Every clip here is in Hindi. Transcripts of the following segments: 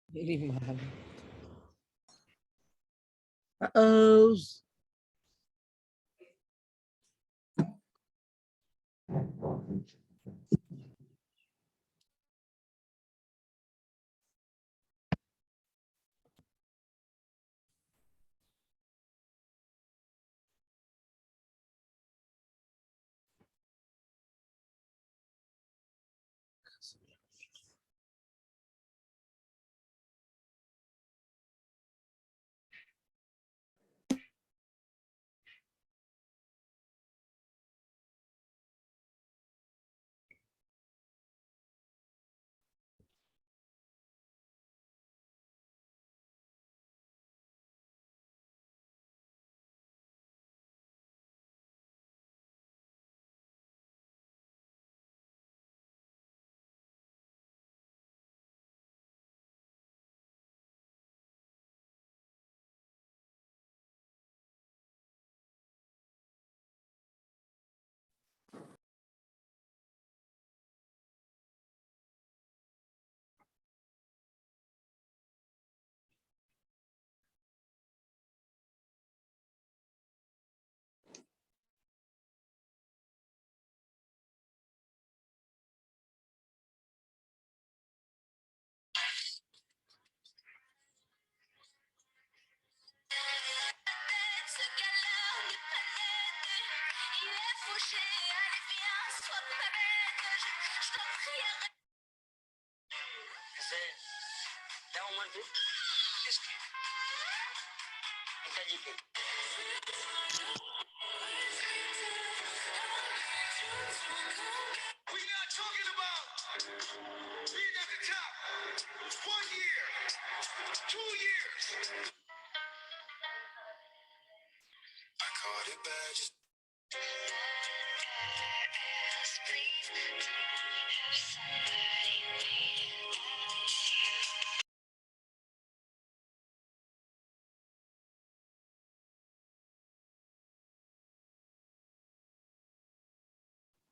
मेरी माँ। Oh.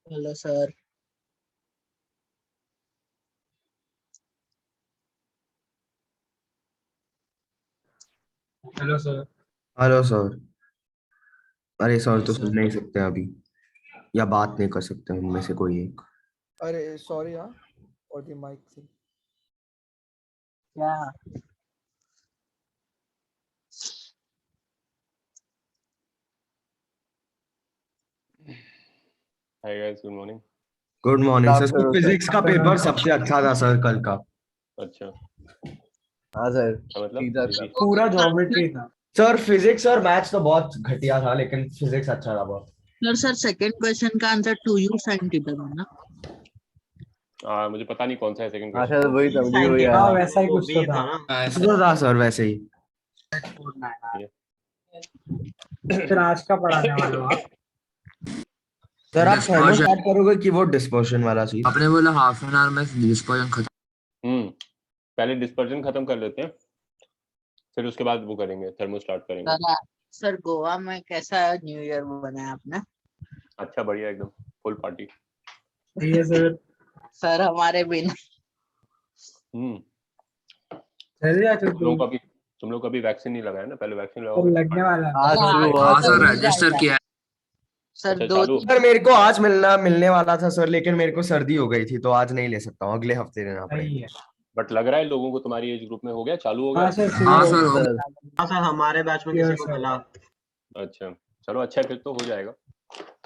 Hello sir. Hello sir. Hello sir. अरे सर तो सर। सुन नहीं सकते अभी, या बात नहीं कर सकते उनमें से कोई एक। अरे सॉरी हाँ, और दी माइक थी। क्या? Hi guys, good morning. Good morning sir. Sir physics का पेपर सबसे अच्छा था सर कल का। अच्छा, हाँ सर, क्या मतलब? सीधा जी। पूरा ज्योमेट्री था सर फिजिक्स और मैथ्स तो बहुत घटिया था, लेकिन फिजिक्स अच्छा था बहुत। सर सेकंड क्वेश्चन का आंसर 2u sin थीटा था ना? मुझे पता नहीं कौन सा है सेकंड हाँ क्वेश्चन। सर वही था, मुझे भी वही हाँ आया। वैसा ही कुछ तो था। तो था सर वैसे ही। फिर आज का पढ़ाने वाले हो आप? सर आप थर्मो Dispersion. स्टार्ट करोगे कि वो डिस्पर्शन वाला चीज? आपने बोला हाफ एन आवर में डिस्पर्जन खत्म। पहले डिस्पर्जन खत्म कर लेते हैं, फिर उसके बाद वो करेंगे, थर्मो स्टार्ट करेंगे। सर गोवा में कैसा न्यू ईयर बनाया आपने? अच्छा, बढ़िया, एकदम फुल पार्टी। सही है सर। सर हमारे बिना। चल जा चल तुम लोग का भी वैक्सीन नहीं लगाया ना? पहले वैक्सीन तो लगाओगे। लगने वाला है। आज शुरू हुआ हाँ सर, सर। रजिस्टर किया है। सर अच्छा, 2 चालू। सर मेरे को आज मिलने वाला था सर, लेकिन मेरे को सर्दी हो गई थी तो आज नहीं ले सकता हूँ, अगले हफ्ते लेना सही पड़ेगा। है। बट लग रहा है लोगों को तुम्हारी एज ग्रुप में हो गया, चालू हो गया। हाँ सर हाँ शुरू सर, हो हो गया। गया। हाँ सर, हमारे बैच में किसी को मिला। अच्छा, चलो अच्छा है, फिर तो हो जाएगा।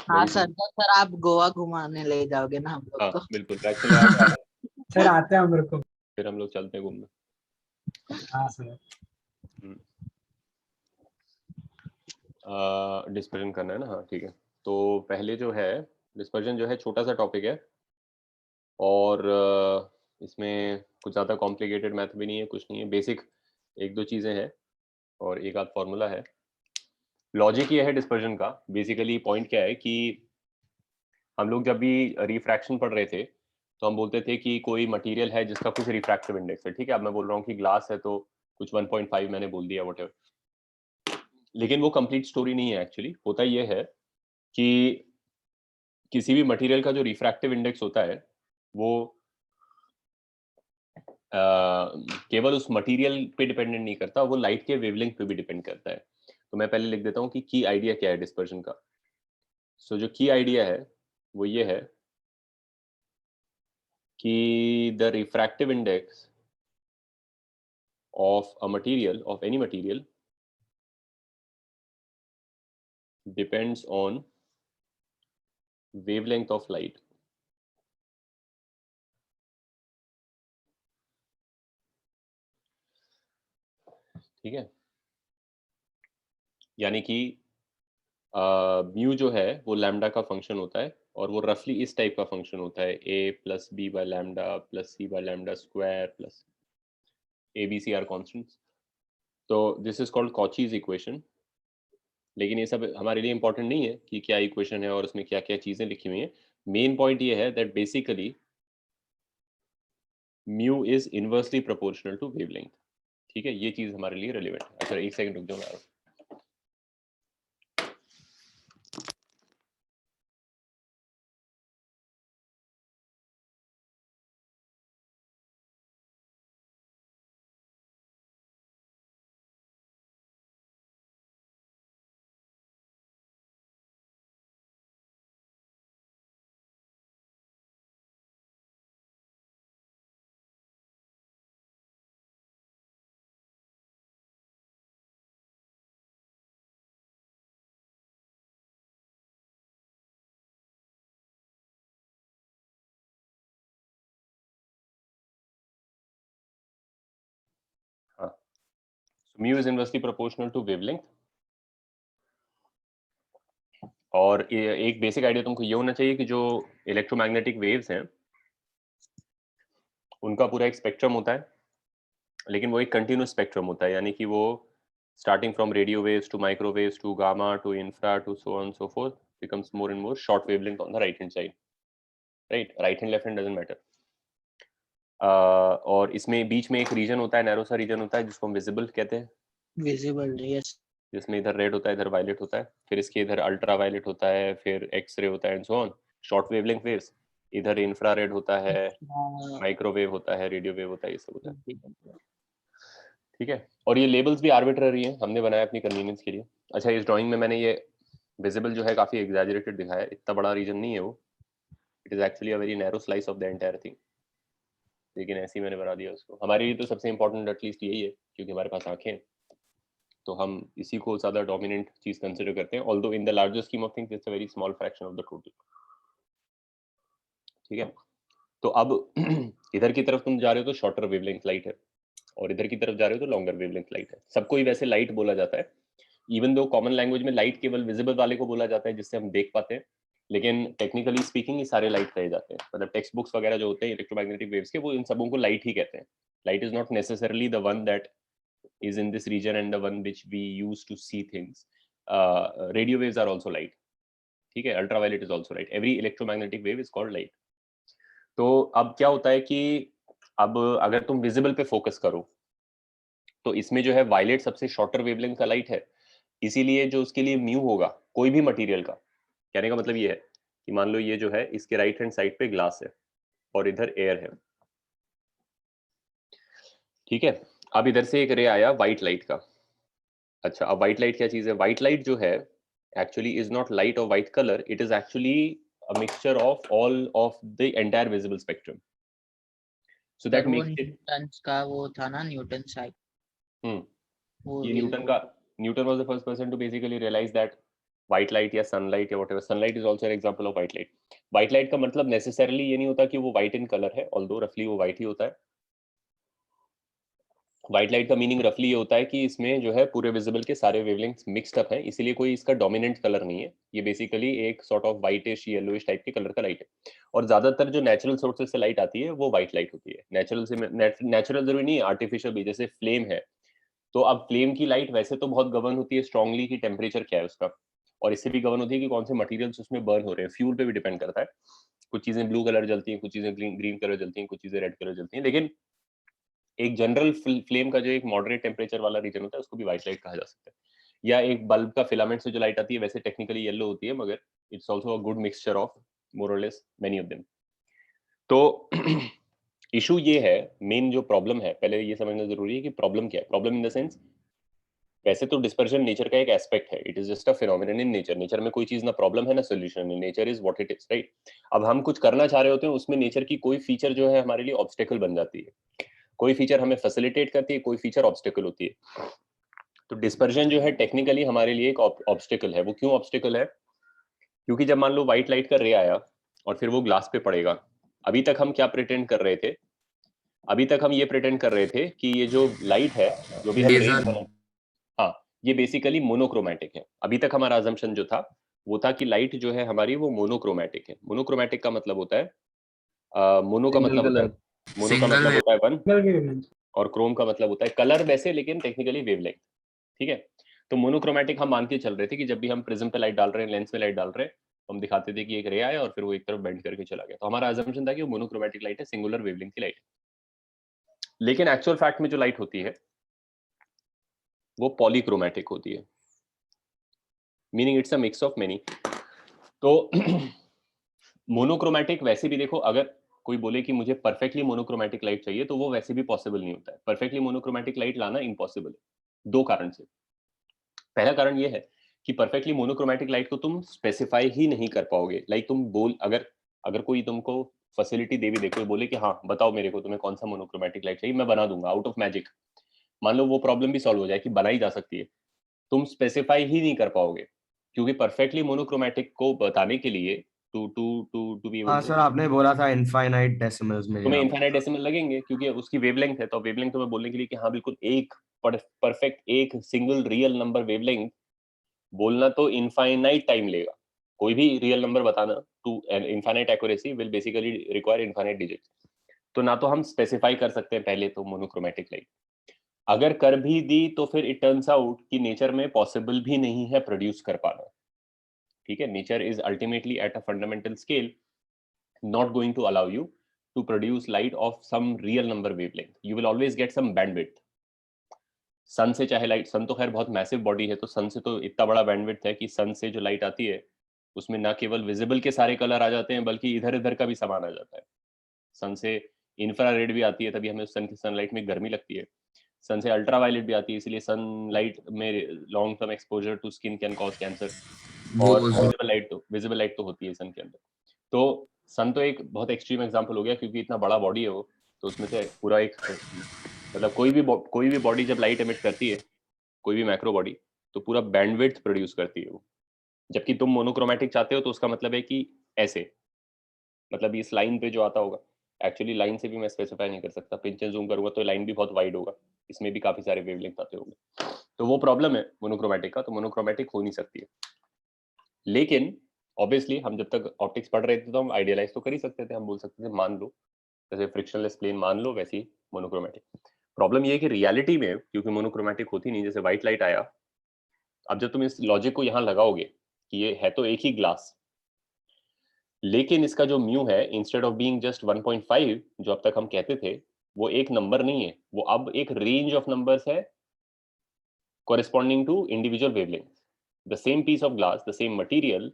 हाँ Very सर, soon। तो सर आप गोवा घुमाने ले जाओगे ना हम लोग हाँ को? बिल्कुल, वैक्सीन लगा के आ रहे हैं, सर आते हैं मेरे को। फिर हम लोग चलते हैं घूमने। हाँ सर। डिस्पर्जन करना है ना? हाँ ठीक है। तो पहले जो है डिस्पर्जन जो है छोटा सा टॉपिक है, और इसमें कुछ ज़्यादा कॉम्प्लिकेटेड मैथ भी नहीं है, कुछ नहीं है, बेसिक एक दो चीज़ें हैं और एक आध फॉर्मूला है। लॉजिक ये है डिस्पर्जन का, बेसिकली पॉइंट क्या है कि हम लोग जब भी रिफ्रैक्शन पढ़ रहे थे तो हम बोलते थे कि कोई मटेरियल है जिसका कुछ रिफ्रैक्टिव इंडेक्स है। ठीक है, अब मैं बोल रहा हूँ कि ग्लास है तो कुछ 1.5 मैंने बोल दिया, व्हाटएवर। लेकिन वो कंप्लीट स्टोरी नहीं है एक्चुअली। होता ये है कि किसी भी मटेरियल का जो रिफ्रैक्टिव इंडेक्स होता है वो केवल उस मटेरियल पे डिपेंडेंट नहीं करता, वो लाइट के वेवलेंथ पे भी डिपेंड करता है। तो मैं पहले लिख देता हूँ कि की आइडिया क्या है डिस्पर्शन का। सो जो की आइडिया है वो ये है कि the refractive index of a material, of any material, depends on wavelength of light. ठीक है, यानी कि म्यू जो है वो लैम्डा का फंक्शन होता है और वो रफली इस टाइप का फंक्शन होता है, a plus b by lambda plus c by lambda square plus a b c are constants. तो this is called Cauchy's equation. लेकिन ये सब हमारे लिए इंपॉर्टेंट नहीं है कि क्या इक्वेशन है और उसमें क्या क्या चीजें लिखी हुई हैं। मेन पॉइंट ये है that basically mu is inversely proportional to wavelength. ठीक है, ये चीज हमारे लिए रिलेवेंट है। अच्छा एक सेकंड रुक जाओ मैं। हाँ, mu is inversely proportional to wavelength. और एक बेसिक आइडिया तुमको ये होना चाहिए कि जो इलेक्ट्रोमैग्नेटिक वेव्स हैं उनका पूरा एक स्पेक्ट्रम होता है, लेकिन वो एक कंटिन्यूस स्पेक्ट्रम होता है, यानी कि वो starting from radio waves to microwaves to gamma to infra to so on so forth becomes more and more short wavelength on the right hand side, right? Right hand left hand doesn't matter. और इसमें बीच में एक रीजन होता है, नैरो सा रीजन होता है जिसको हम विजिबल कहते हैं, विजिबल, यस। जिसमें इधर रेड होता है इधर वायलेट होता है, फिर इसके इधर अल्ट्रा वायलेट होता है, फिर एक्स रे होता है and so on, short wavelength waves. इधर इंफ्रारेड होता है, माइक्रोवेव होता है, रेडियो वेव होता है, ये सब होता है। ठीक है, और ये लेबल्स भी आर्बिट्ररी हैं, हमने बनाया अपनी कन्वीनियंस के लिए। अच्छा, इस ड्राइंग में मैंने ये विजिबल जो है काफी एग्जैजरेटेड दिखाया है, इतना बड़ा रीजन नहीं है वो, it is actually a very narrow slice of the entire thing, लेकिन ऐसे ही मैंने बना दिया उसको। हमारे लिए तो सबसे इंपॉर्टेंट एटलीस्ट यही है क्योंकि हमारे पास आंखें हैं, तो हम इसी को ज्यादा डोमिनेंट चीज कंसिडर करते हैं, although in the larger scheme of things it's a very small fraction of the total. ठीक है, तो अब इधर की तरफ तुम जा रहे हो तो शॉर्टर वेवलेंथ लाइट है, और इधर की तरफ जा रहे हो तो लॉन्गर वेवलेंथ लाइट है। सबको ही वैसे लाइट बोला जाता है, इवन दो कॉमन लैंग्वेज में लाइट केवल विजिबल वाले को बोला जाता है जिससे हम देख पाते हैं, लेकिन टेक्निकली स्पीकिंग ये सारे लाइट कहे जाते हैं। मतलब टेक्स्ट बुक्स वगैरह जो होते हैं इलेक्ट्रोमैग्नेटिक वेव्स के, वो इन सबों को लाइट ही कहते हैं। Light is not necessarily the one that is in this region and the one which we use to see things. Radio waves are also light. ठीक है, ultraviolet is also light. Every electromagnetic wave is called light. तो अब क्या होता है कि अब अगर तुम विजिबल पे फोकस करो तो इसमें जो है वायलेट सबसे शॉर्टर वेवलेंथ का लाइट है, इसीलिए जो उसके लिए म्यू होगा कोई भी मटेरियल का, कहने का मतलब ये है कि मान लो ये जो है इसके राइट हैंड साइड पे ग्लास है और इधर एयर है। ठीक है, अब इधर से एक रे आया व्हाइट लाइट का। अच्छा, अब व्हाइट लाइट क्या चीज है? व्हाइट लाइट जो है actually is not light of white colour, it is actually a mixture of all of the entire visible spectrum, so that makes it. Newton का वो था ना, न्यूटन साइड। ये Newton was the first person to basically realise that white light या सनलाइट या whatever, sunlight is also an example of white light. White light का मतलब नेसेसरली ये नहीं होता कि वो व्हाइट इन कलर है, ऑल्दो रफली वो व्हाइट ही होता है। व्हाइट लाइट का मीनिंग रफली ये होता है कि इसमें जो है पूरे विजिबल के सारे वेवलेंथ्स मिक्स्ड अप हैं, इसीलिए कोई इसका डोमिनेंट कलर नहीं है। ये बेसिकली एक sort of whitish yellowish type के कलर का लाइट है, और ज्यादातर जो नेचुरल सोर्सेज से लाइट आती है वो व्हाइट लाइट होती है। नेचुरल से नेचुरल जरूरी नहीं है, आर्टिफिशियल भी, जैसे फ्लेम है तो अब फ्लेम की लाइट वैसे तो बहुत गवर्न होती है स्ट्रांगली कि टेम्परेचर क्या है उसका, और इससे भी गवर्न होती है कि कौन से मटेरियल्स उसमें बर्न हो रहे हैं, फ्यूल पे भी डिपेंड करता है। कुछ चीजें ब्लू कलर जलती हैं, कुछ चीजें ग्रीन कलर जलती हैं, कुछ चीजें रेड कलर जलती हैं, लेकिन एक जनरल फ्लेम का जो एक मॉडरेट टेम्परेचर वाला रीजन होता है उसको भी व्हाइट लाइट कहा जा सकता है। या एक बल्ब का फिलामेंट से जो लाइट आती है वैसे टेक्निकली येलो होती है, मगर it's also a good mixture of more और लेस मेनी ऑफ देम। तो इशू ये है, मेन जो प्रॉब्लम है, पहले ये समझना जरूरी है कि प्रॉब्लम क्या है। प्रॉब्लम इन द सेंस, वैसे तो डिस्पर्जन नेचर का एक एस्पेक्ट है, it is just a phenomenon in nature. Nature में कोई चीज ना प्रॉब्लम है ना सोल्यूशन है, nature is what it is, right. अब हम कुछ करना चाह रहे होते हैं, उसमें नेचर की कोई फीचर जो है हमारे लिए ऑब्स्टेकल बन जाती है, कोई फीचर हमें फैसिलिटेट करती है, कोई फीचर ऑब्स्टेकल होती है। तो डिस्पर्जन जो है टेक्निकली हमारे लिए एक ऑब्स्टेकल है। वो क्यों ऑब्स्टेकल है? क्योंकि जब मान लो व्हाइट लाइट का रे आया और फिर वो ग्लास पे पड़ेगा, अभी तक हम क्या प्रिटेंड कर रहे थे? अभी तक हम ये प्रिटेंड कर रहे थे कि ये जो लाइट है, जो भी हम लेजर हाँ, ये बेसिकली मोनोक्रोमैटिक है। अभी तक हमारा अजम्पशन जो था वो था कि लाइट जो है हमारी वो मोनोक्रोमैटिक है। मोनोक्रोमैटिक का मतलब होता है मोनो का Single मतलब होता है color. मोनो का Single मतलब होता है वन, सिंगल वेवलेंथ। और क्रोम का मतलब होता है कलर वैसे, लेकिन टेक्निकली वेवलेंथ, ठीक है। तो मोनोक्रोमैटिक हम मान के चल रहे थे कि जब भी हम प्रिज्म पे लाइट डाल रहे हैं, लेंस में लाइट डाल रहे हैं, तो हम दिखाते थे कि एक रे आया और फिर वो एक तरफ बेंड करके चला गया। तो हमारा अजम्पशन था कि वो मोनोक्रोमैटिक लाइट है, सिंगुलर वेवलेंथ की लाइट। लेकिन एक्चुअल फैक्ट में जो लाइट होती है वो पॉलीक्रोमैटिक होती है, meaning it's a mix of many. तो मोनोक्रोमैटिक वैसे भी देखो, अगर कोई बोले कि मुझे परफेक्टली मोनोक्रोमैटिक लाइट चाहिए, तो वो वैसे भी पॉसिबल नहीं होता है। परफेक्टली मोनोक्रोमैटिक लाइट लाना इम्पॉसिबल है, दो कारण से। पहला कारण ये है कि परफेक्टली मोनोक्रोमैटिक लाइट को तुम स्पेसिफाई ही नहीं कर पाओगे। लाइक तुम बोल, अगर अगर कोई तुमको फैसिलिटी दे भी दे, कोई बोले कि हाँ बताओ मेरे को तुम्हें कौन सा मोनोक्रोमैटिक लाइट चाहिए, मैं बना दूंगा आउट ऑफ मैजिक, मान लो वो प्रॉब्लम भी सॉल्व हो जाए कि बनाई जा सकती है, तुम स्पेसिफाई ही नहीं कर पाओगे। क्योंकि परफेक्टली मोनोक्रोमैटिक को बताने के लिए to to to to be able हाँ टू, सर, आपने बोला था इनफाइनाइट डेसिमल्स में तुम्हें यहाँ। इनफाइनाइट डेसिमल लगेंगे क्योंकि उसकी वेवलेंथ है। तो वेवलेंथ तुम्हें बोलने के लिए कि हाँ बिल्कुल एक परफेक्ट एक सिंगल रियल नंबर वेवलेंथ बोलना तो इनफाइनाइट टाइम लेगा। कोई भी रियल नंबर बताना to an infinite accuracy will basically require infinite digits. तो ना तो हम स्पेसिफाई कर सकते हैं पहले तो मोनोक्रोमैटिक लाइट, अगर कर भी दी तो फिर इट टर्न्स आउट कि नेचर में पॉसिबल भी नहीं है प्रोड्यूस कर पाना, ठीक है। Nature is ultimately at a fundamental scale not going to allow you to produce light of some real number wavelength. You will always get some bandwidth. सन से चाहे लाइट, सन तो खैर बहुत मैसिव बॉडी है, तो सन से तो इतना बड़ा बैंडविड्थ है कि सन से जो लाइट आती है उसमें ना केवल विजिबल के सारे कलर आ जाते हैं, बल्कि इधर इधर का भी सामान आ जाता है। सन से इंफ्रारेड भी आती है, तभी हमें सन की सनलाइट में गर्मी लगती है। सन से अल्ट्रावायलेट भी आती है, इसलिए सनलाइट में long term exposure to skin can cause cancer. और विजिबल लाइट तो होती है सन के अंदर। तो सन तो एक बहुत एक्सट्रीम एग्जांपल हो गया क्योंकि इतना बड़ा बॉडी है वो, तो उसमें से पूरा एक मतलब कोई भी बॉडी जब लाइट एमिट करती है, कोई भी मैक्रो बॉडी, तो पूरा बैंडविड्थ प्रोड्यूस करती है वो। जबकि तुम मोनोक्रोमैटिक चाहते हो तो उसका मतलब है कि ऐसे, मतलब इस लाइन पे जो आता होगा, एक्चुअली लाइन से भी मैं स्पेसिफाई नहीं कर सकता, पिंच एंड जूम करूंगा तो लाइन भी बहुत वाइड होगा, इसमें भी काफी सारे वेवलेंथ आते होंगे। तो वो प्रॉब्लम है मोनोक्रोमैटिक का, तो मोनोक्रोमैटिक हो नहीं सकती है। लेकिन ऑब्वियसली हम जब तक ऑप्टिक्स पढ़ रहे थे तो हम आइडियलाइज तो कर ही सकते थे, हम बोल सकते थे मान लो जैसे फ्रिक्शनलेस प्लेन मान लो, वैसी मोनोक्रोमैटिक। प्रॉब्लम ये है कि रियलिटी में क्योंकि मोनोक्रोमैटिक होती नहीं, जैसे व्हाइट लाइट आया, अब जब तुम इस लॉजिक को यहाँ लगाओगे कि ये है तो एक ही ग्लास, लेकिन इसका जो म्यू है इंस्टेड ऑफ बीइंग जस्ट 1.5 जो अब तक हम कहते थे, वो एक नंबर नहीं है, वो अब एक रेंज ऑफ नंबर्स है corresponding to individual wavelengths. The same piece of glass, the same material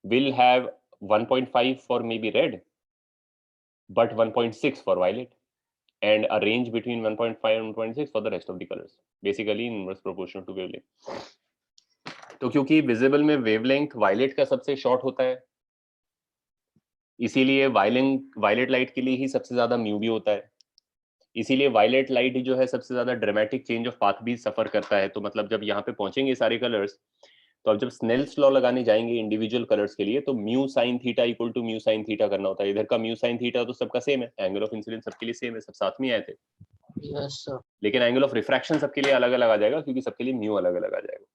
will have 1.5 for maybe red, but 1.6 for violet, and a range between 1.5 and 1.6 for the rest of the colors, basically in inverse proportional to wavelength. तो क्योंकि विजिबल में वेवलेंथ वायलेट का सबसे शॉर्ट होता है, इसीलिए वायलेट लाइट के लिए ही सबसे ज्यादा म्यू भी होता है, इसीलिए वायलेट लाइट जो है सबसे ज्यादा ड्रामेटिक चेंज ऑफ पाथ भी सफर करता है। तो मतलब जब यहाँ पे पहुंचेंगे सारे कलर्स, तो अब जब स्नेल्स लॉ लगाने जाएंगे इंडिविजुअल कलर्स के लिए, तो mu sine theta equal to mu sine theta करना होता है। इधर का म्यू साइन थीटा तो सबका सेम है, एंगल ऑफ इंसिडेंस सबके लिए सेम है, सब साथ में आए थे। Yes sir. लेकिन एंगल ऑफ रिफ्रैक्शन सबके लिए अलग अलग आ जाएगा, क्योंकि सबके लिए म्यू अलग अलग आ जाएगा।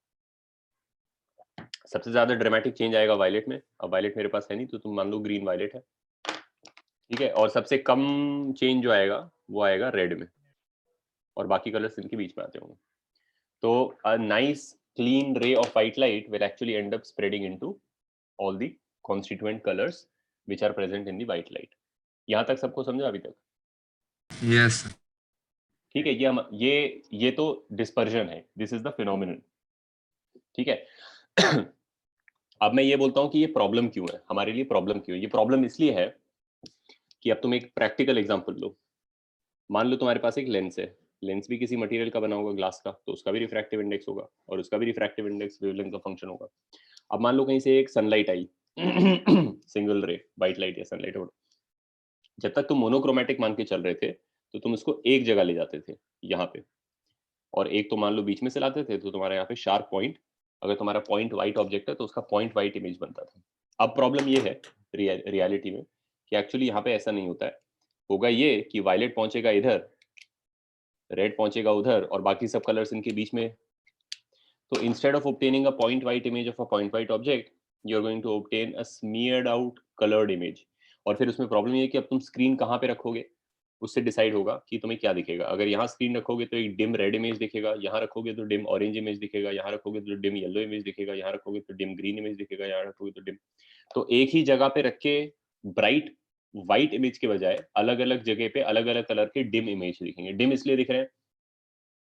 सबसे ज्यादा ड्रामेटिक चेंज आएगा वायलेट में। अब वायलेट मेरे पास है नहीं, तो तुम मान लो ग्रीन वायलेट है, ठीक है। और सबसे कम चेंज जो आएगा वो आएगा रेड में, और बाकी कलर्स इनके बीच में आते होंगे। तो a nice clean ray of white light will actually end up spreading into all the constituent colors which are present in the white light. यहाँ तक सबको समझा अभी तक? yes ठीक है। ये तो डिस्पर्जन है, दिस इज द फिनोमिनन। ठीक है। अब मैं ये बोलता हूँ कि ये प्रॉब्लम क्यों है, हमारे लिए प्रॉब्लम क्यों है। ये प्रॉब्लम इसलिए है कि अब तुम एक प्रैक्टिकल एग्जांपल लो। मान लो तुम्हारे पास एक लेंस है, लेंस भी किसी मटेरियल का बना होगा, ग्लास का, तो उसका भी रिफ्रैक्टिव इंडेक्स होगा और उसका भी रिफ्रैक्टिव इंडेक्स वेवलेंथ का फंक्शन होगा। अब मान लो कहीं से एक सनलाइट आई, सिंगल रे, वाइट लाइट या सनलाइट, जब तक तुम मोनोक्रोमेटिक मान के चल रहे थे तो तुम उसको एक जगह ले जाते थे यहाँ पे, और एक तो मान लो बीच में से लाते थे, तो तुम्हारे यहाँ पे शार्प पॉइंट, अगर तुम्हारा पॉइंट वाइट ऑब्जेक्ट है तो उसका पॉइंट वाइट इमेज बनता था। अब प्रॉब्लम ये है रियलिटी में कि एक्चुअली यहाँ पे ऐसा नहीं होता है। होगा ये कि वायलेट पहुंचेगा इधर, रेड पहुंचेगा उधर, और बाकी सब कलर्स इनके बीच में। तो instead of obtaining a point white image of a point white object, you are going to obtain a smeared out coloured image. और फिर उसमें प्रॉब्लम ये है कि अब तुम स्क्रीन कहाँ पे रखोगे, उससे डिसाइड होगा कि तुम्हें क्या दिखेगा। अगर यहाँ स्क्रीन रखोगे तो एक डिम रेड इमेज दिखेगा, यहाँ रखोगे तो डिम ऑरेंज इमेज दिखेगा, यहाँ रखोगे तो डिम येलो इमेज दिखेगा, यहाँ रखोगे तो डिम ग्रीन इमेज दिखेगा, यहाँ रखोगे तो डिम। तो एक ही जगह पे रख के ब्राइट व्हाइट इमेज के बजाय अलग अलग जगह पे अलग अलग कलर के डिम इमेज दिखेंगे। डिम इसलिए दिख रहे हैं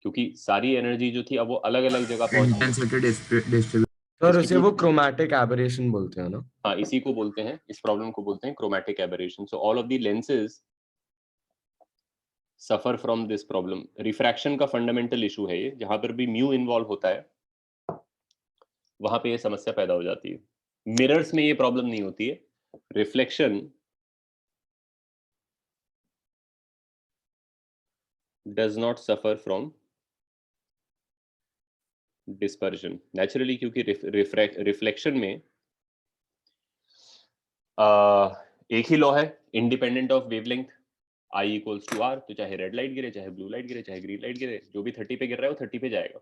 क्योंकि सारी एनर्जी जो थी अब वो अलग अलग जगह पहुंच गई। Intensity distribution. सर उसे वो क्रोमैटिक एबरेशन बोलते हैं ना? हाँ, इसी को बोलते हैं, इस प्रॉब्लम को बोलते हैं chromatic aberration. So all of the lenses suffer from this problem. Refraction का फंडामेंटल इशू है ये, जहां पर भी म्यू इन्वॉल्व होता है वहां पे ये समस्या पैदा हो जाती है। मिरर्स में ये प्रॉब्लम नहीं होती है। Reflection does not suffer from dispersion naturally, क्योंकि रिफ्लेक्शन में एक ही लॉ है, independent of wavelength, I equals to R। तो चाहे रेड लाइट गिरे, चाहे ब्लू लाइट गिरे, चाहे ग्रीन लाइट गिरे, जो भी 30 पे गिर रहा है वो 30 पे जाएगा।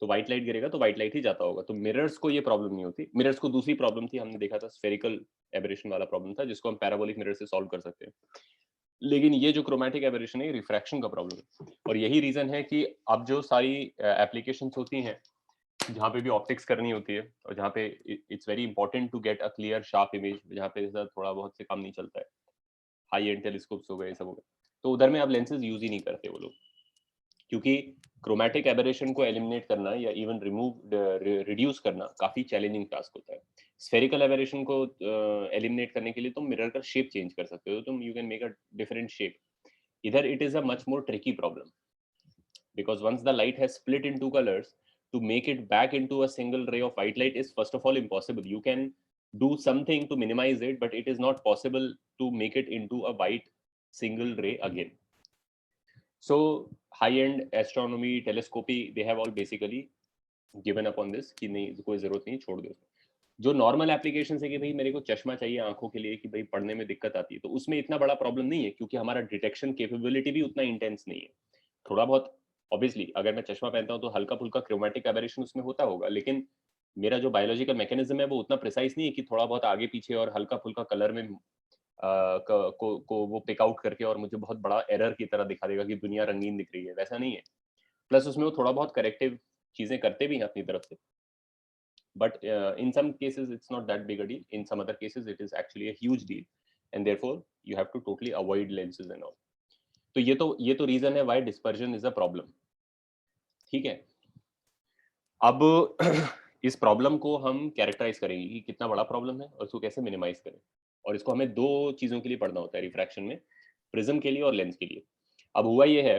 तो व्हाइट लाइट गिरेगा तो व्हाइट लाइट ही जाता होगा। तो मिरर्स को ये प्रॉब्लम नहीं होती। मिरर्स को दूसरी प्रॉब्लम थी, हमने देखा था स्फेरिकल एबरेशन वाला प्रॉब्लम था, जिसको हम पैराबोलिक मिरर से सॉल्व कर सकते हैं। लेकिन ये जो क्रोमैटिक एबरेशन है, रिफ्रैक्शन का प्रॉब्लम है। और यही रीजन है कि अब जो सारी एप्लीकेशंस होती हैं जहाँ पे भी ऑप्टिक्स करनी होती है और जहाँ पे it's very important to get a clear sharp image, जहाँ पे थोड़ा बहुत से काम नहीं चलता है, हाई एंड टेलीस्कोप्स हो गए, सब हो गए, तो उधर में अब लेंसेज यूज ही नहीं करते वो लोग, क्योंकि क्रोमैटिक एबरेशन को एलिमिनेट करना या इवन रिड्यूस करना काफी चैलेंजिंग टास्क होता है। स्फेरिकल एबरेशन को एलिमिनेट करने के लिए तुम मिरर का शेप चेंज कर सकते हो, तुम you can make a different shape. इधर it is a much more tricky problem, because once the light has split into colors, to make it back into a single ray of white light is first of all impossible. You can do something to minimize it, but it is not possible to make it into a white single ray again. So high-end astronomy, telescopy, they have all basically given up on this कि नहीं, कोई जरूरत नहीं, छोड़ दो। जो नॉर्मल एप्लीकेशन है कि भाई मेरे को चश्मा चाहिए आंखों के लिए कि भाई पढ़ने में दिक्कत आती है, तो उसमें इतना बड़ा प्रॉब्लम नहीं है, क्योंकि हमारा डिटेक्शन कैपेबिलिटी भी उतना इंटेंस नहीं है। थोड़ा बहुत ऑब्वियसली अगर मैं चश्मा पहनता हूँ तो हल्का फुल्का क्रोमैटिक एबरेशन उसमें होता होगा, लेकिन मेरा जो बायोलॉजिकल मैकेनिज्म है वो उतना प्रिसाइज नहीं है कि थोड़ा बहुत आगे पीछे और हल्का फुल्का कलर में को वो पिक आउट करके और मुझे बहुत बड़ा एरर की तरह दिखा देगा कि दुनिया रंगीन दिख रही है, वैसा नहीं है। प्लस उसमें वो थोड़ा बहुत करेक्टिव चीजें करते भी हैं अपनी तरफ से, but in some cases it's not that big a deal, in some other cases it is actually a huge deal, and therefore you have to totally avoid lenses and all. तो ये तो रीजन है why dispersion is a problem. ठीक है, अब इस प्रॉब्लम को हम कैरेक्टराइज करेंगे कि कितना बड़ा प्रॉब्लम है और इसको कैसे मिनिमाइज करें, और इसको हमें दो चीजों के लिए पढ़ना होता है रिफ्रैक्शन में, प्रिज्म के लिए और लेंस के लिए। अब हुआ ये है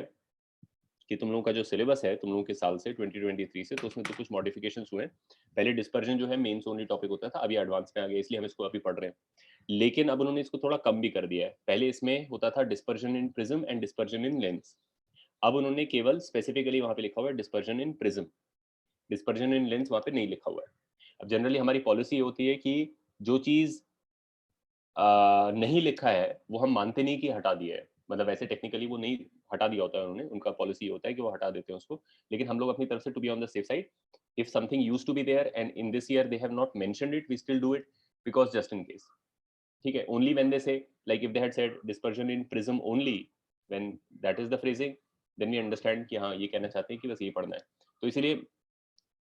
कि तुम लोगों का जो सिलेबस है तुम लोगों के साल से 2023 से, तो उसमें तो कुछ मॉडिफिकेशंस हुए हैं। पहले डिस्पर्जन जो है मेंस ओनली टॉपिक होता था, अभी एडवांस में आ गया, इसलिए हम इसको अभी पढ़ रहे हैं। लेकिन अब उन्होंने इसको थोड़ा कम भी कर दिया है। पहले इसमें होता था dispersion in prism and dispersion in lens, अब उन्होंने केवल स्पेसिफिकली वहां पे लिखा हुआ है dispersion in prism, dispersion in lens वहां पे नहीं लिखा हुआ है। अब जनरली हमारी पॉलिसी होती है कि जो चीज नहीं लिखा है वो हम मानते नहीं कि हटा दिया है, मतलब ऐसे टेक्निकली वो नहीं हटा दिया होता है उन्होंने, उनका पॉलिसी होता है कि वो हटा देते हैं उसको, लेकिन हम लोग अपनी तरफ से to be on the safe side, if something used to be there and in this year they have not mentioned it, we still do it because just in case. ठीक है, only when they say like if they had said dispersion in prism only, when that is the phrasing, then we understand कि हाँ ये कहना चाहते हैं कि बस ये पढ़ना है। तो इसीलिए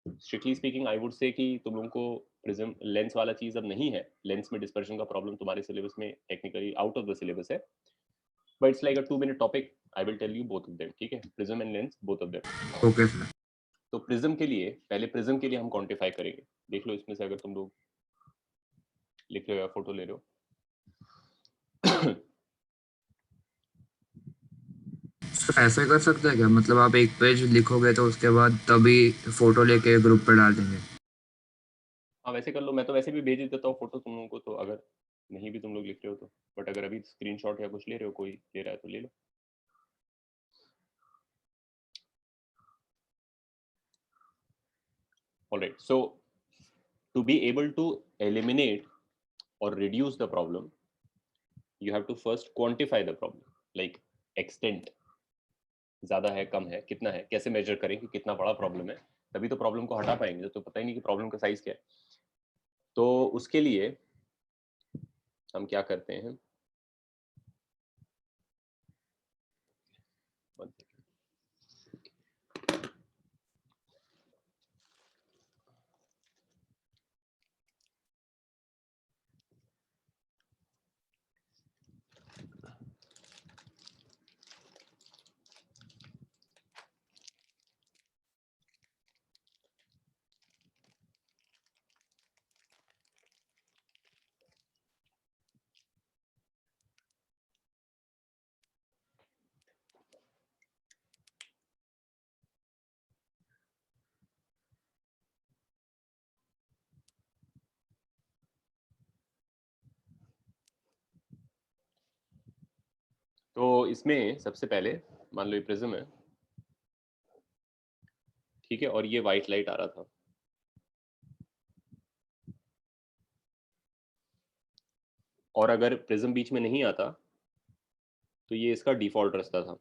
strictly speaking I would say कि तुम लोगों को प्रिज्म लेंस वाला चीज अब नहीं है, लेंस में डिस्पर्जन का प्रॉब्लम तुम्हारे सिलेबस में technically out of the syllabus है, but it's like a 2-minute topic, I will tell you both of them. ठीक है, prism and lens both of them. Okay sir. तो प्रिज्म के लिए पहले प्रिज्म के लिए हम क्वांटिफाई करेंगे। देख लो इसमें से अगर तुम लोग लिख रहे हो या फोटो ले रहे हो। तो ऐसे कर सकते हैं क्या, मतलब आप एक पेज लिखोगे तो उसके बाद तभी फोटो लेके ग्रुप पे डाल देंगे? हाँ वैसे कर लो, मैं तो वैसे भी भेज ही देता हूँ फोटो तुम लोगों को, तो अगर नहीं भी तुम लोग लिख रहे हो तो, बट अगर अभी स्क्रीनशॉट या कुछ ले रहे हो, कोई ले रहा है तो ले लो। Alright, so to be able to eliminate or reduce the problem, you have to first quantify the problem, like extent, ज्यादा है कम है कितना है, कैसे मेजर करें कि कितना बड़ा प्रॉब्लम है, तभी तो प्रॉब्लम को हटा पाएंगे। तो पता ही नहीं कि प्रॉब्लम का साइज क्या है। तो उसके लिए हम क्या करते हैं, तो इसमें सबसे पहले मान लो ये प्रिज्म है, ठीक है, और ये व्हाइट लाइट आ रहा था, और अगर प्रिज्म बीच में नहीं आता तो ये इसका डिफॉल्ट रास्ता था।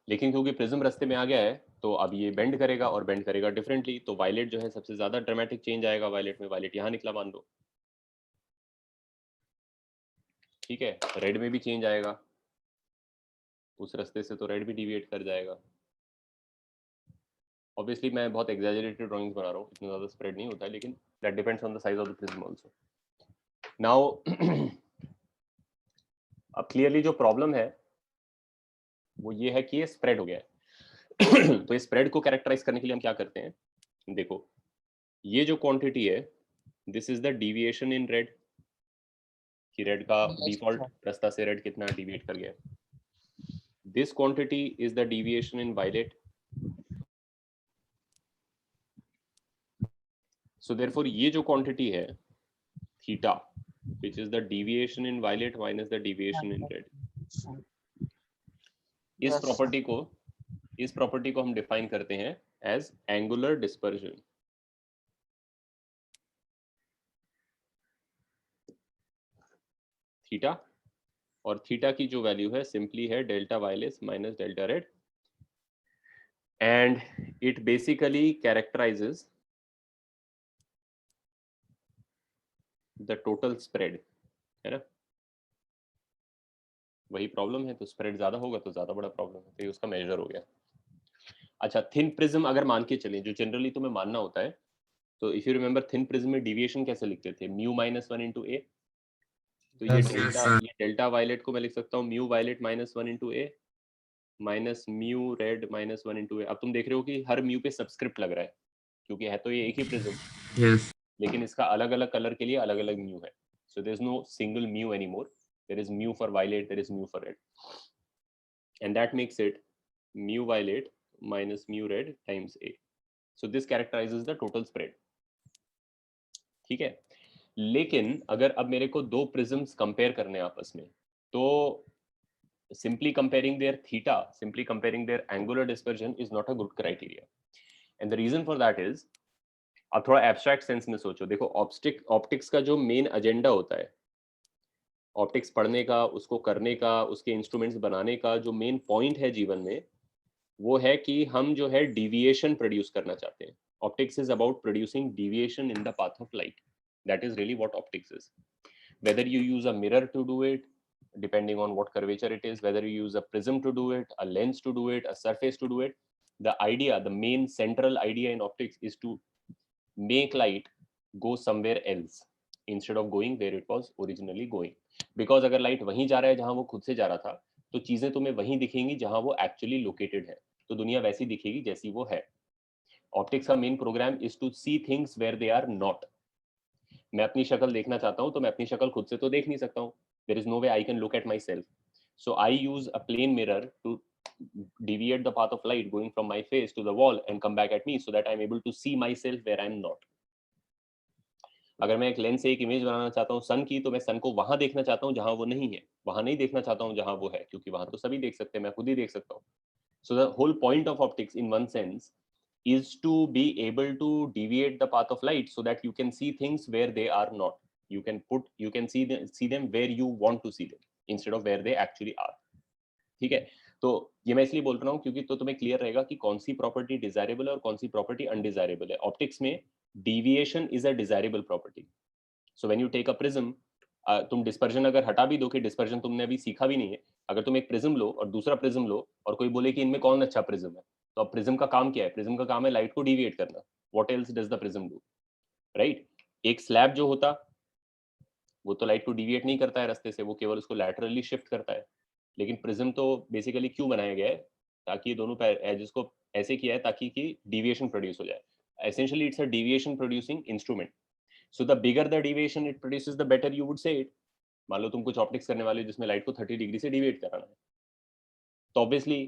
लेकिन क्योंकि प्रिज्म रास्ते में आ गया है तो अब ये बेंड करेगा, और बेंड करेगा डिफरेंटली, तो वायलेट जो है सबसे ज्यादा ड्रामेटिक चेंज आएगा वायलेट में। वायलेट यहाँ निकला मान लो, ठीक है, रेड में भी चेंज आएगा, उस रास्ते से तो रेड भी डिविएट कर जाएगा। ऑब्वियसली मैं बहुत एग्जैजरेटेड ड्राइंग्स बना रहा हूँ, इतना ज्यादा स्प्रेड नहीं होता है, लेकिन that depends on the size of the prism also. Now अब क्लियरली जो प्रॉब्लम है वो ये है कि ये स्प्रेड हो गया है। तो इस स्प्रेड को कैरेक्टराइज करने के लिए हम क्या करते हैं, देखो ये जो क्वांटिटी है, this is the deviation in red, कि रेड का डिफॉल्ट रास्ता से रेड कितना डिविएट कर गया। This quantity is the deviation in violet, so therefore ये जो क्वांटिटी है theta, which is the deviation in violet minus the deviation in red, इस प्रॉपर्टी को हम डिफाइन करते हैं एज एंगुलर डिस्पर्जन। थीटा, और थीटा की जो वैल्यू है सिंपली है delta violet minus delta red, and it basically characterises the total spread, है ना। वही प्रॉब्लम है, तो स्प्रेड ज्यादा होगा तो ज्यादा बड़ा प्रॉब्लम है, तो ये उसका मेजर हो गया। अच्छा, थिन प्रिज्म अगर मान के चलें, जो जनरली तुम्हें मानना होता है, तो if you remember thin prism में डिविएशन कैसे लिखते थे, म्यू माइनस 1 इंटू ए। तो ये डेल्टा वायलेट को मैं लिख सकता हूँ mu violet minus 1 into a minus mu red minus 1 into a. अब तुम देख रहे हो कि हर म्यू पे सबस्क्रिप्ट लग रहा है, क्योंकि है तो ये एक ही प्रिज्म, लेकिन इसका अलग अलग कलर के लिए अलग अलग म्यू है। So there is no single mu anymore, there is mu for violet, there is mu for red, and that makes it mu violet minus mu red times a. So this characterizes the total spread. ठीक है, लेकिन अगर अब मेरे को दो प्रिज्म्स कंपेयर करने आपस में, तो simply comparing their theta, simply comparing their angular dispersion is not a good criteria. And the reason for that is, अब थोड़ा एब्स्ट्रैक्ट सेंस में सोचो, देखो ऑप्टिक्स का जो मेन एजेंडा होता है, ऑप्टिक्स पढ़ने का, उसको करने का, उसके इंस्ट्रूमेंट्स बनाने का जो मेन पॉइंट है जीवन में, वो है कि हम जो है डिविएशन प्रोड्यूस करना चाहते हैं। Optics is about producing deviation in the path of light, that is really what optics is. Whether you use a mirror to do it, depending on what curvature it is, whether you use a prism to do it, a lens to do it, a surface to do it, the idea, the main central idea in optics is to make light go somewhere else instead of going where it was originally going. Because अगर लाइट वहीं जा रहा है जहां वो खुद से जा रहा था, तो चीजें तुम्हें वहीं दिखेंगी जहां वो एक्चुअली लोकेटेड है। तो दुनिया वैसी दिखेगी जैसी वो है। ऑप्टिक्स का main programme is to see things where they are not. मैं अपनी शक्ल देखना चाहता हूँ तो मैं अपनी शक्ल खुद से तो देख नहीं सकता हूँ, there is no way I can look at myself, so I use a plane mirror to deviate the path of light going from my face to the wall and come back at me so that I'm able to see myself where I'm not. अगर मैं एक लेंस से एक इमेज बनाना चाहता हूँ सन की, तो मैं सन को वहां देखना चाहता हूँ जहां वो नहीं है, वहां नहीं देखना चाहता हूँ जहां वो है, क्योंकि वहां तो सभी देख सकते हैं, मैं खुद ही देख सकता हूँ. So the whole point of optics in one sense is to be able to deviate the path of light so that you can see things where they are not. You can see them where you want to see them instead of where they actually are. ठीक है, तो ये मैं इसलिए बोल रहा हूँ क्योंकि तो तुम्हें क्लियर रहेगा कि कौन सी प्रॉपर्टी डिजायरेबल है और कौन सी प्रॉपर्टी अनडिजायरेबल है. ऑप्टिक्स में deviation is a desirable property. So when you take a prism, तुम डिस्पर्जन अगर हटा भी दो, कि डिस्पर्जन तुमने अभी सीखा भी नहीं है, अगर तुम एक प्रिज्म लो और दूसरा प्रिज्म लो और कोई बोले कि इनमें कौन अच्छा प्रिज्म है, तो अब प्रिज्म का काम क्या है? प्रिज्म का काम है लाइट को डिविएट करना. What else does the prism do, right? एक स्लैब जो होता वो तो लाइट को डिविएट नहीं करता है रास्ते से, वो केवल उसको लैटरली शिफ्ट करता है. लेकिन प्रिज्म तो बेसिकली क्यों बनाया गया है? ताकि ये दोनों एजेस को ऐसे किया है ताकि कि डिविएशन प्रोड्यूस हो जाए. Essentially it's a deviation producing instrument. So the bigger the deviation it produces the better you would say it. मान लो तुम कुछ ऑप्टिक्स करने वाले जिसमें लाइट को 30 डिग्री से डिविएट कराना है, तो ऑब्वियसली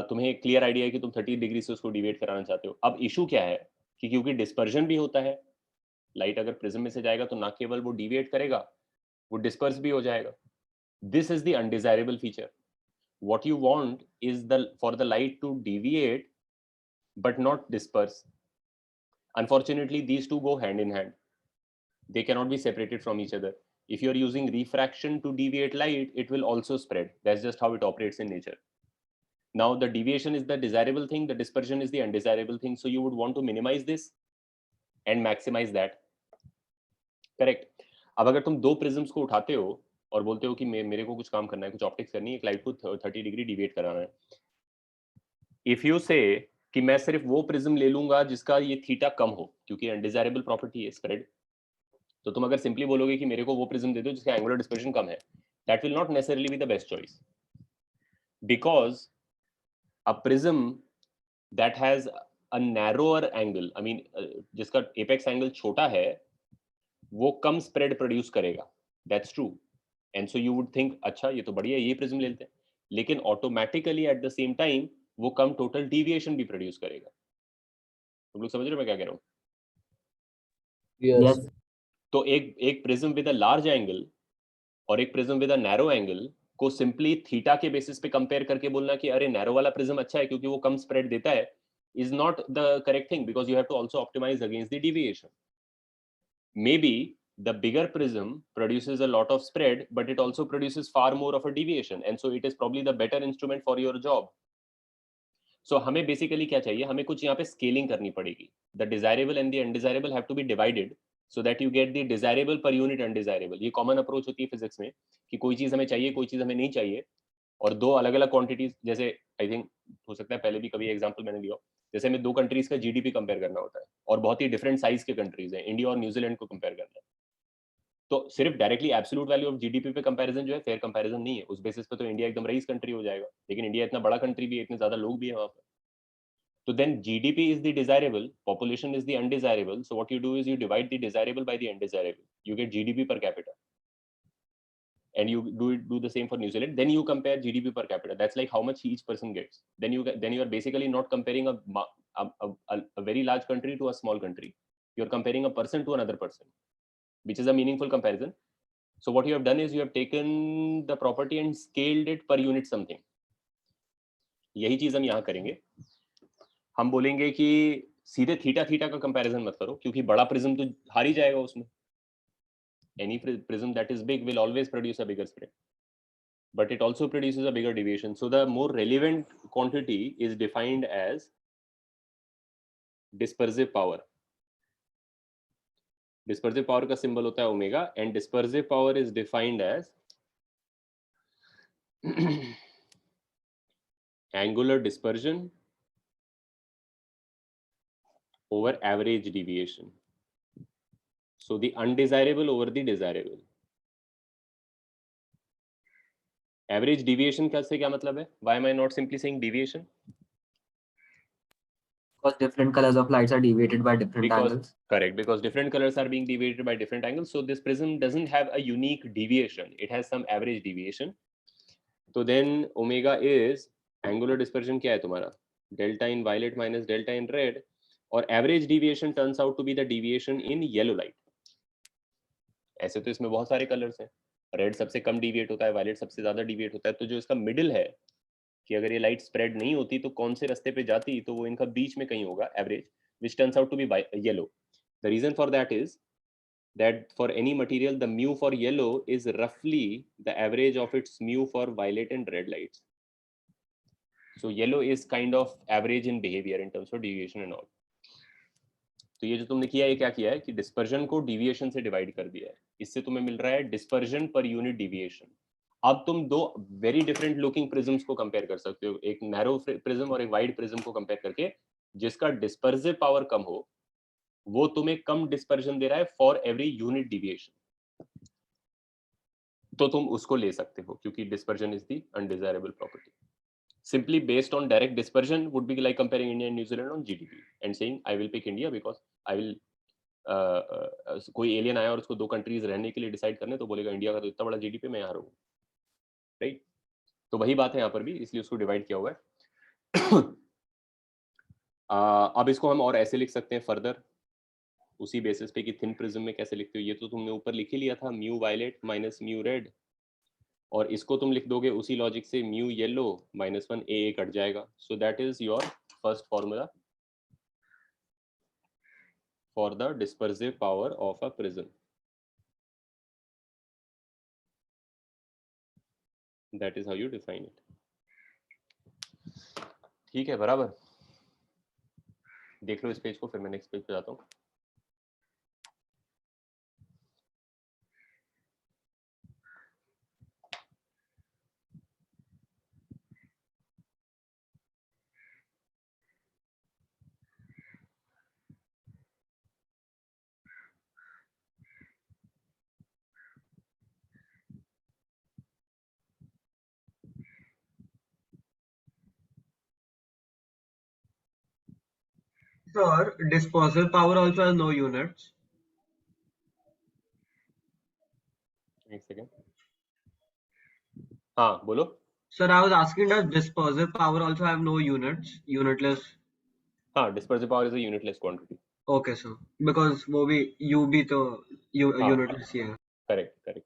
तुम्हें एक क्लियर आइडिया है कि तुम 30 डिग्री से उसको डिविएट कराना चाहते हो. अब इशू क्या है कि क्योंकि डिस्पर्जन भी होता है, लाइट अगर प्रिज्म में से जाएगा तो ना केवल वो डिविएट करेगा, वो डिस्पर्स भी हो जाएगा. This is the undesirable feature. What you want is for the light to deviate but not disperse. Unfortunately, these two go hand in hand. They cannot be separated from each other. If you are using refraction to deviate light, it will also spread. That's just how it operates in nature. Now, the deviation is the desirable thing, the dispersion is the undesirable thing. So you would want to minimize this and maximize that. Correct. अब अगर तुम दो प्रिज्म्स को उठाते हो और बोलते हो कि मेरे को कुछ काम करना है, कुछ ऑप्टिक्स करनी है, एक लाइट को 30 डिग्री डिविएट कराना है. इफ यू से कि मैं सिर्फ वो प्रिज्म ले लूंगा जिसका ये थीटा कम हो, क्योंकि अनडिजायरेबल प्रॉपर्टी है स्प्रेड, तो तुम अगर सिंपली बोलोगे कि मेरे को वो प्रिज्म दे दो जिसका एंगुलर डिस्पर्शन कम है, that will not necessarily be the best choice, because a prism that has a narrower angle, I mean जिसका एपेक्स एंगल छोटा है, वो कम स्प्रेड प्रोड्यूस करेगा. That's true. And so you would think अच्छा ये तो बढ़िया, ये प्रिज्म लेते हैं, लेकिन automatically at the same time वो कम टोटल डिविएशन भी प्रोड्यूस करेगा. तुम लोग समझ रहे हो मैं क्या कह रहा हूँ? Yes. तो एक prism with a large angle और एक prism with a narrow angle को सिंपली थीटा के बेसिस पे कंपेयर करके बोलना कि अरे नैरो वाला प्रिज्म अच्छा है क्योंकि वो कम स्प्रेड देता है, is not the correct thing, because you have to also optimise against the deviation. Maybe the bigger prism produces a lot of spread, but it also produces far more of a deviation, and so it is probably the better instrument for your job. So हमें बेसिकली क्या चाहिए? हमें कुछ यहाँ पे स्केलिंग करनी पड़ेगी. The desirable and the undesirable have to be divided so that you get the desirable per unit undesirable. ये कॉमन अप्रोच होती है फिजिक्स में कि कोई चीज हमें चाहिए, कोई चीज हमें नहीं चाहिए, और दो अलग अलग क्वांटिटीज, जैसे आई थिंक हो सकता है पहले भी कभी एग्जांपल मैंने दिया, जैसे हमें दो कंट्रीज का जीडीपी कंपेयर करना होता है और बहुत ही डिफरेंट साइज के कंट्रीज हैं, इंडिया और न्यूजीलैंड को कंपेयर करना है, तो सिर्फ directly absolute value of GDP पे कंपैरिजन जो है फेयर कंपैरिजन नहीं है. उस बेसिस पे तो इंडिया एकदम रईस कंट्री हो जाएगा, लेकिन इंडिया इतना बड़ा कंट्री भी है, इतने ज्यादा लोग भी है वहां पर. तो then GDP is the desirable, population is the undesirable. So what you do is you divide the desirable by the undesirable, you get GDP per capita, and you do the same for New Zealand. Then you compare GDP per capita. That's like how much each person gets. Then you are basically not comparing a very large country to a small country. You are comparing a person to another person, which is a meaningful comparison. So what you have done is you have taken the property and scaled it per unit something. यही चीज हम यहाँ करेंगे. हम बोलेंगे कि सीधे थीटा थीटा का कंपैरिजन मत करो, क्योंकि बड़ा प्रिज्म तो हार ही जाएगा उसमें. Any prism that is big will always produce a bigger spread, but it also produces a bigger deviation. So the more relevant quantity is defined as dispersive power. Dispersive power का symbol होता है omega, and dispersive power is defined as angular dispersion over average deviation. So the undesirable over the desirable. Average deviation का से क्या मतलब है? Why am I not simply saying deviation? Because different colors of lights are deviated by different Because angles. correct, because different colors are being deviated by different angles, so this prism doesn't have a unique deviation, it has some average deviation. तो then omega is angular dispersion क्या है तुम्हारा? Delta in violet minus delta in red, और average deviation turns out to be the deviation in yellow light. ऐसे तो इसमें बहुत सारे कलर्स हैं, रेड सबसे कम डिविएट होता है, वायलेट सबसे ज्यादा डिविएट होता है, तो जो इसका मिडिल है कि अगर ये लाइट स्प्रेड नहीं होती तो कौन से रास्ते पे जाती, तो वो इनका बीच में कहीं होगा average, which turns out to be yellow. The reason for that is that for any material the mu for yellow is roughly the average of its mu for violet and red lights. So yellow is kind of average in behavior in terms of deviation and all. तो ये जो तुमने किया है, क्या किया है कि डिस्पर्जन को डिविएशन से डिवाइड कर दिया है, इससे तुम्हें मिल रहा है डिस्पर्जन पर यूनिट डिविएशन. अब तुम दो वेरी डिफरेंट लुकिंग प्रिज्म्स को कंपेयर कर सकते हो, एक नैरो प्रिज्म और एक वाइड प्रिज्म को कंपेयर करके, जिसका डिस्पर्सिव पावर कम हो वो तुम्हें कम डिस्पर्जन दे रहा है फॉर एवरी यूनिट डिविएशन, तो तुम उसको ले सकते हो क्योंकि dispersion is the undesirable property. Simply based on direct dispersion would be like comparing India and New Zealand on GDP and saying I will pick India because I will कोई एलियन आया और उसको दो कंट्रीज रहने के लिए डिसाइड करने, तो बोलेगा इंडिया का तो इतना बड़ा जीडीपी, मैं यहाँ रहूँ, राइट. तो वही बात है यहाँ पर भी, इसलिए उसको डिवाइड किया हुआ है. अब इसको हम और ऐसे लिख सकते हैं फर्दर, उसी बेसिस पे कि थिन प्रिज्म में कैसे लिखते हो, ये तो तुमने ऊपर लिख ही लिया था, mu violet minus mu red, और इसको तुम लिख दोगे उसी लॉजिक से mu yellow minus one A cut जाएगा. So that is your first formula for the dispersive power of a prism. That is how you define it. ठीक है, बराबर. देख लो इस पेज को, फिर मैं नेक्स्ट पेज पे जाता हूँ. Sir, dispersal power also has no units. एक सेकेंड. हाँ बोलो. Sir, I was asking, does dispersal power also have no units? Unitless. हाँ, dispersive power is a unitless quantity. Okay, sir. Because वो भी U भी तो हाँ, unitless ही है. Correct correct.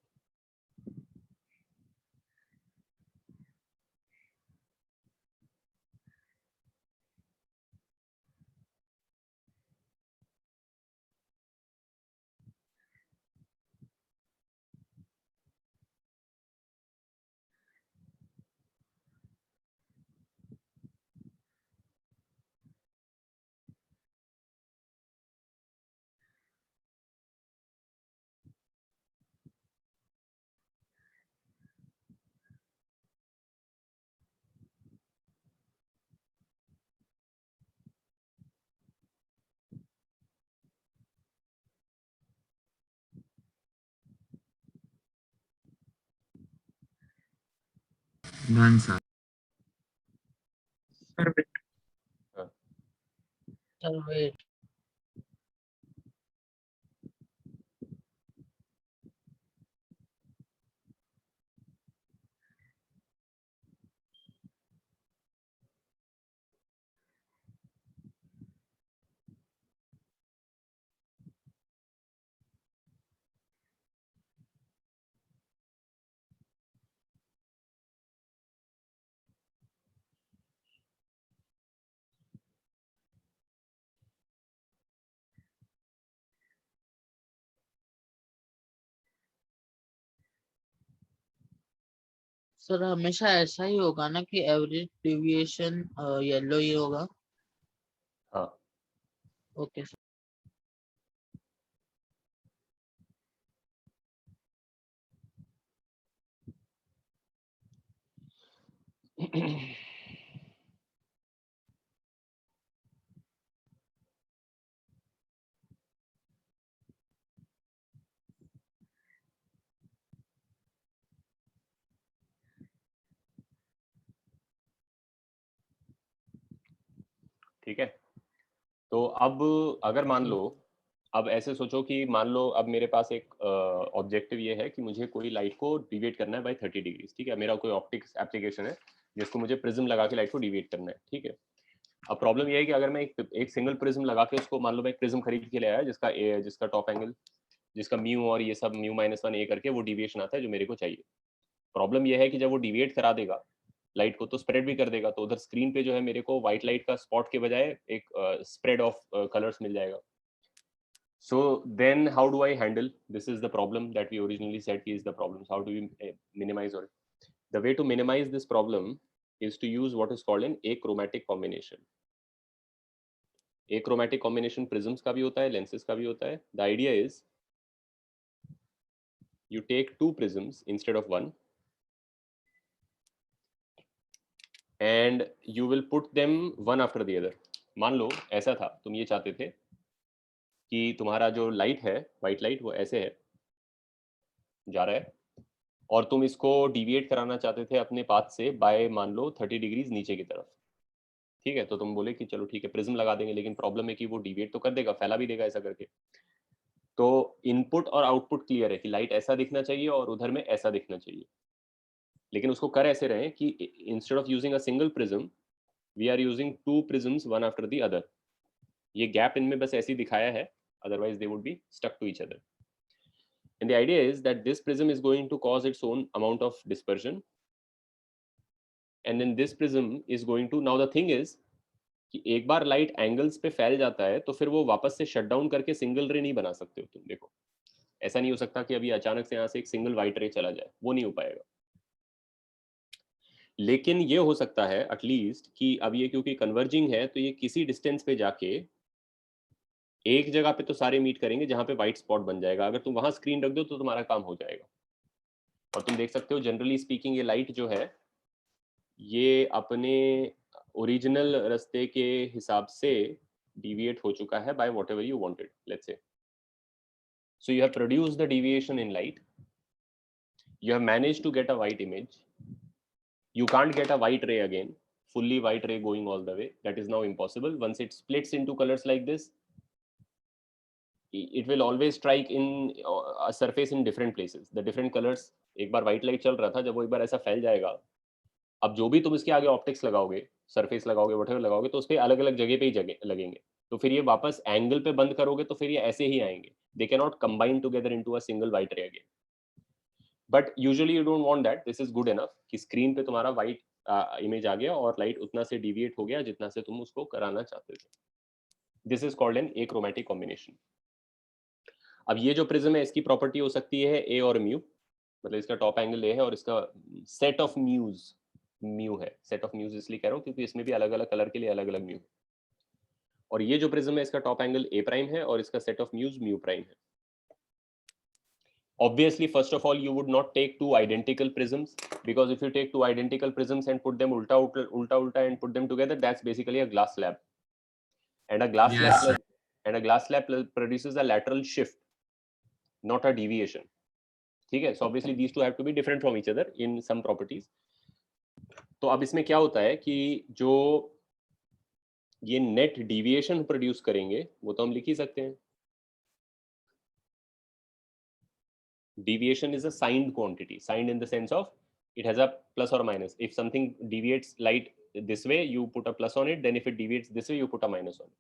Done, sir. Sir, wait. Sir हमेशा ऐसा ही होगा ना कि एवरेज डिविएशन येलो ही होगा. हाँ. Okay sir. ठीक है। तो अब अगर मान लो, अब ऐसे सोचो कि मान लो अब मेरे पास एक ऑब्जेक्टिव ये है कि मुझे कोई लाइट को डिविएट करना है बाय 30 डिग्रीज, ठीक है। मेरा कोई ऑप्टिक्स एप्लीकेशन है जिसको मुझे प्रिज्म लगा के लाइट को डिविएट करना है, ठीक है। अब प्रॉब्लम ये है कि अगर मैं एक सिंगल प्रिज्म लगा के उसको, मान लो मैं एक प्रिज्म खरीद के ले आया जिसका टॉप एंगल, जिसका म्यू और ये सब μ-1 करके वो डिविएशन आता है जो मेरे को चाहिए। प्रॉब्लम ये है कि जब वो डिविएट करा देगा लाइट को तो स्प्रेड भी कर देगा, तो उधर स्क्रीन पे जो है मेरे को व्हाइट लाइट का स्पॉट के बजाय एक स्प्रेड ऑफ कलर्स मिल जाएगा। So then how do I handle? This is the problem that we originally said is the problem. How do we minimize it? The way to minimize this problem is to use what is called an achromatic combination. Achromatic combination prisms का भी होता है, lenses का भी होता है. The idea is you take two prisms instead of one and you will put them one after the other. मान लो ऐसा था, तुम ये चाहते थे कि तुम्हारा जो लाइट है, व्हाइट लाइट, वो ऐसे है, जा रहा है, और तुम इसको डिविएट कराना चाहते थे अपने पाथ से बाय मान लो 30 डिग्रीज नीचे की तरफ, ठीक है। तो तुम बोले कि चलो ठीक है प्रिज्म लगा देंगे, लेकिन प्रॉब्लम है कि वो डिविएट तो कर देगा, फैला भी देगा ऐसा करके। तो इनपुट और आउटपुट क्लियर है कि लाइट ऐसा दिखना चाहिए और उधर में ऐसा दिखना चाहिए, लेकिन उसको कर ऐसे रहे कि instead of using a single prism we are using two prisms one after the other. ये गैप इनमें बस ऐसे ही दिखाया है, otherwise they would be stuck to each other. And the idea is that this prism is going to cause its own amount of dispersion, and then this prism is going to, now the thing is कि एक बार लाइट एंगल्स पे फैल जाता है तो फिर वो वापस से शट डाउन करके सिंगल रे नहीं बना सकते हो तुम। देखो ऐसा नहीं हो सकता कि अभी अचानक से यहाँ से एक सिंगल वाइट रे चला जाए, वो नहीं हो पाएगा। लेकिन ये हो सकता है एटलीस्ट कि अब ये क्योंकि कन्वर्जिंग है तो ये किसी डिस्टेंस पे जाके एक जगह पे तो सारे मीट करेंगे जहां पे व्हाइट स्पॉट बन जाएगा। अगर तुम वहां स्क्रीन रख दो तो तुम्हारा काम हो जाएगा। और तुम देख सकते हो जनरली स्पीकिंग ये लाइट जो है ये अपने ओरिजिनल रास्ते के हिसाब से डिविएट हो चुका है by whatever you wanted, let's say. So you have produced the deviation in light, you have managed to get a white image. You can't get a white ray again, fully white ray going all the way. That is now impossible. Once it splits into colors like this, it will always strike in a surface in different places. The different colors, एक बार white light चल रहा था, जब वो एक बार ऐसा फैल जाएगा, अब जो भी तुम इसके आगे ऑप्टिक्स लगाओगे, सरफेस लगाओगे, whatever लगाओगे, तो उस पर अलग अलग जगह पे ही जगह लगेंगे। तो फिर ये वापस एंगल पे बंद करोगे तो फिर ये ऐसे ही आएंगे। They cannot combine together into a single white ray again. But usually you don't want that. This is good enough कि स्क्रीन पे तुम्हारा white इमेज आ गया और लाइट उतना से डिविएट हो गया जितना से तुम उसको कराना चाहते थे। This is called an achromatic combination. अब ये जो प्रिज्म है इसकी प्रॉपर्टी हो सकती है ए और म्यू, मतलब इसका टॉप एंगल ए है और इसका सेट ऑफ म्यूज म्यू है। सेट ऑफ म्यूज इसलिए कह रहा हूँ क्योंकि इसमें भी अलग अलग कलर के लिए अलग अलग म्यू है। और ये जो प्रिज्म है इसका टॉप एंगल ए प्राइम है और इसका set of mus mu prime है। Obviously, first of all, you would not take two identical prisms, because if you take two identical prisms and put them ulta and put them together, that's basically a glass slab. And a glass slab produces a lateral shift, not a deviation. Okay? So obviously these two have to be different from each other in some properties. तो अब इसमें क्या होता है कि जो ये नेट डिविएशन प्रोड्यूस करेंगे वो तो हम लिख ही सकते हैं। Deviation is a signed quantity, signed in the sense of it has a plus or minus. If something deviates light this way, you put a plus on it. Then if it deviates this way, you put a minus on it.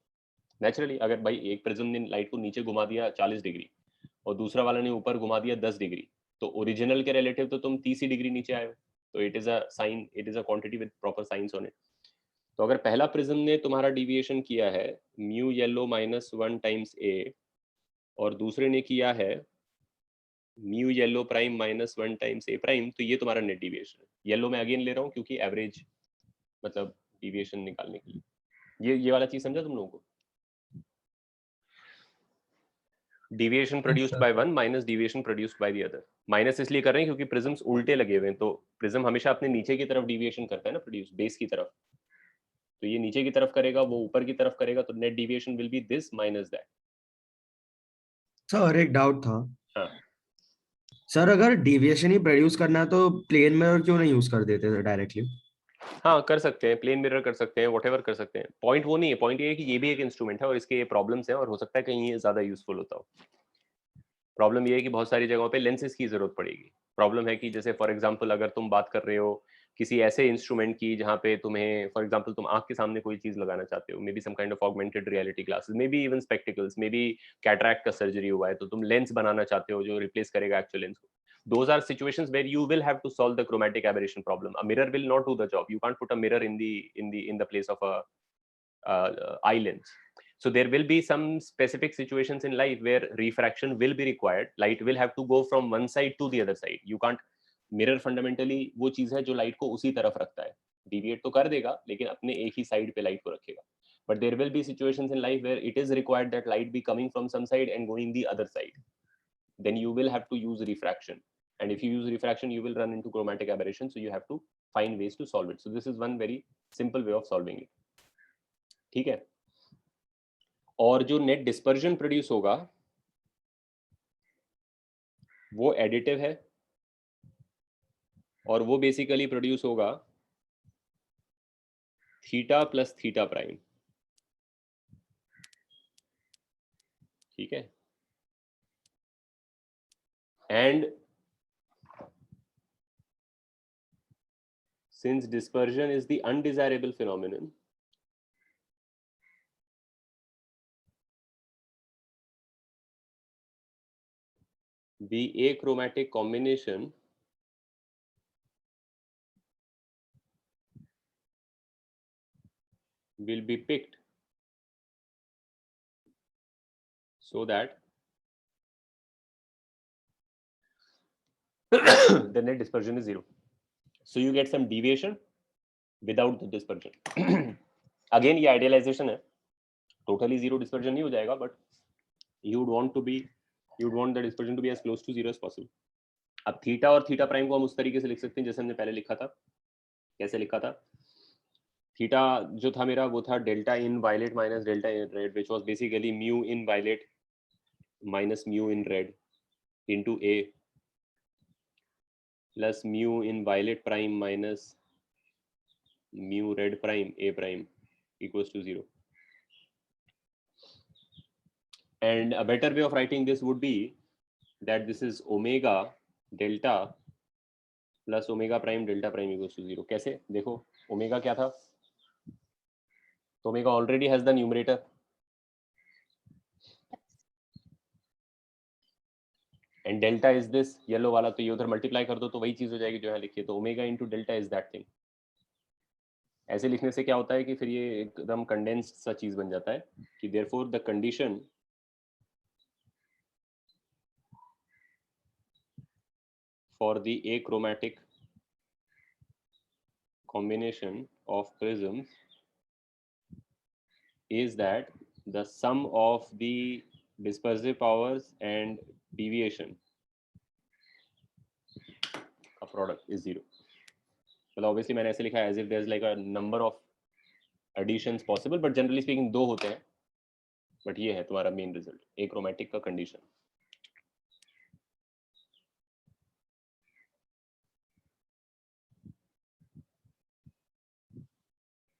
Naturally, अगर भाई एक प्रिज्म ने लाइट को नीचे घुमा दिया 40 डिग्री और दूसरा वाला ने ऊपर घुमा दिया 10 डिग्री, तो ओरिजिनल के रिलेटिव तो तुम 30 डिग्री नीचे आए हो, तो it is a sine, it is a quantity with proper signs on it. तो अगर पहला प्रिज्म ने तुम्हारा डिविएशन किया है म्यू येलो -1 टाइम्स ए और दूसरे ने किया है म्यू येलो प्राइम -1 टाइम्स ए प्राइम, तो ये तुम्हारा नेट डिविएशन है। येलो में अगेन ले रहा हूँ क्योंकि एवरेज मतलब डिविएशन निकालने के लिए। ये वाला चीज समझा तुम लोगों को? Deviation produced by one minus deviation produced by the other. Minus इसलिए कर रहे हैं क्योंकि प्रिज्म्स उल्टे लगे हुए हैं, तो प्रिज्म हमेशा अपने नीचे की तरफ डिविएशन करता है ना, प्रोड्यूस बेस की तरफ। तो ये नीचे की तरफ करेगा, वो ऊपर की तरफ करेगा, तो net deviation will be this minus that. Sir एक डाउट था। हाँ सर अगर डिविएशन ही प्रोड्यूस करना है तो प्लेन मिरर क्यों नहीं यूज कर देते थे डायरेक्टली? हाँ कर सकते हैं, प्लेन मिरर कर सकते हैं, व्हाटएवर कर सकते हैं। पॉइंट वो नहीं है, पॉइंट ये है कि ये भी एक इंस्ट्रूमेंट है और इसके ये प्रॉब्लम्स हैं और हो सकता है कहीं ये ज्यादा यूजफुल होता हो। प्रॉब्लम ये है कि बहुत सारी जगहों पे लेंसेज की जरूरत पड़ेगी। प्रॉब्लम है कि जैसे फॉर एग्जांपल अगर तुम बात कर रहे हो किसी ऐसे इंस्ट्रूमेंट की जहाँ पे तुम्हें फॉर एग्जांपल तुम आंख के सामने कोई चीज लगाना चाहते हो, maybe some kind of augmented reality glasses, maybe even spectacles, maybe cataract का सर्जरी हुआ है तो तुम लेंस बनाना चाहते हो जो रिप्लेस करेगा एक्चुअल लेंस को। Those are situations where you will have to solve the chromatic aberration problem. A mirror will not do the job. You can't put a mirror in the place of a eye lens. So there will be some specific situations in life where refraction will be required. Light will have to go from one side to the other side. You can't mirror fundamentally वो चीज है जो लाइट को उसी तरफ रखता है, deviate तो कर देगा लेकिन अपने एक ही साइड पे लाइट को रखेगा. But there will be situations in life where it is required that light be coming from some side and going the other side. Then you will have to use refraction, and if you use refraction you will run into chromatic aberration, so you have to find ways to solve it. So this is one very simple way of solving it. ठीक है. और जो नेट डिस्पर्जन प्रोड्यूस होगा वो एडिटिव है और वो बेसिकली प्रोड्यूस होगा थीटा प्लस थीटा प्राइम. ठीक है. And since dispersion is the undesirable phenomenon, the achromatic combination will be picked so that the net dispersion is zero. So you get some deviation without the dispersion. Again ये idealization है, totally zero dispersion नहीं हो जाएगा, but you would want the dispersion to be as close to zero as possible. अब थीटा और थीटा प्राइम को हम उस तरीके से लिख सकते हैं जैसे हमने पहले लिखा था. कैसे लिखा था? थीटा जो था मेरा वो था delta in violet minus delta in red, which was basically mu in violet minus mu in red into A plus mu in violet prime minus mu red prime A prime equals to 0. And a better way of writing this would be that this is omega delta plus omega prime delta prime equals to 0. कैसे देखो, ओमेगा क्या था? तो omega already has the numerator. And delta is this yellow वाला, तो ये उधर मल्टीप्लाई कर दो तो वही चीज हो जाएगी जो यहाँ लिखी है. तो omega into delta is that thing. ऐसे लिखने से क्या होता है कि फिर ये एकदम कंडेंस्ड सा चीज बन जाता है कि therefore the condition for the achromatic combination of prisms is that the sum of the dispersive powers and deviation का product is 0. मतलब obviously मैंने ऐसे लिखा है as if there's like a number of additions possible, but generally speaking दो होते हैं. but ये है तुम्हारा मेन रिजल्ट, achromatic का कंडीशन.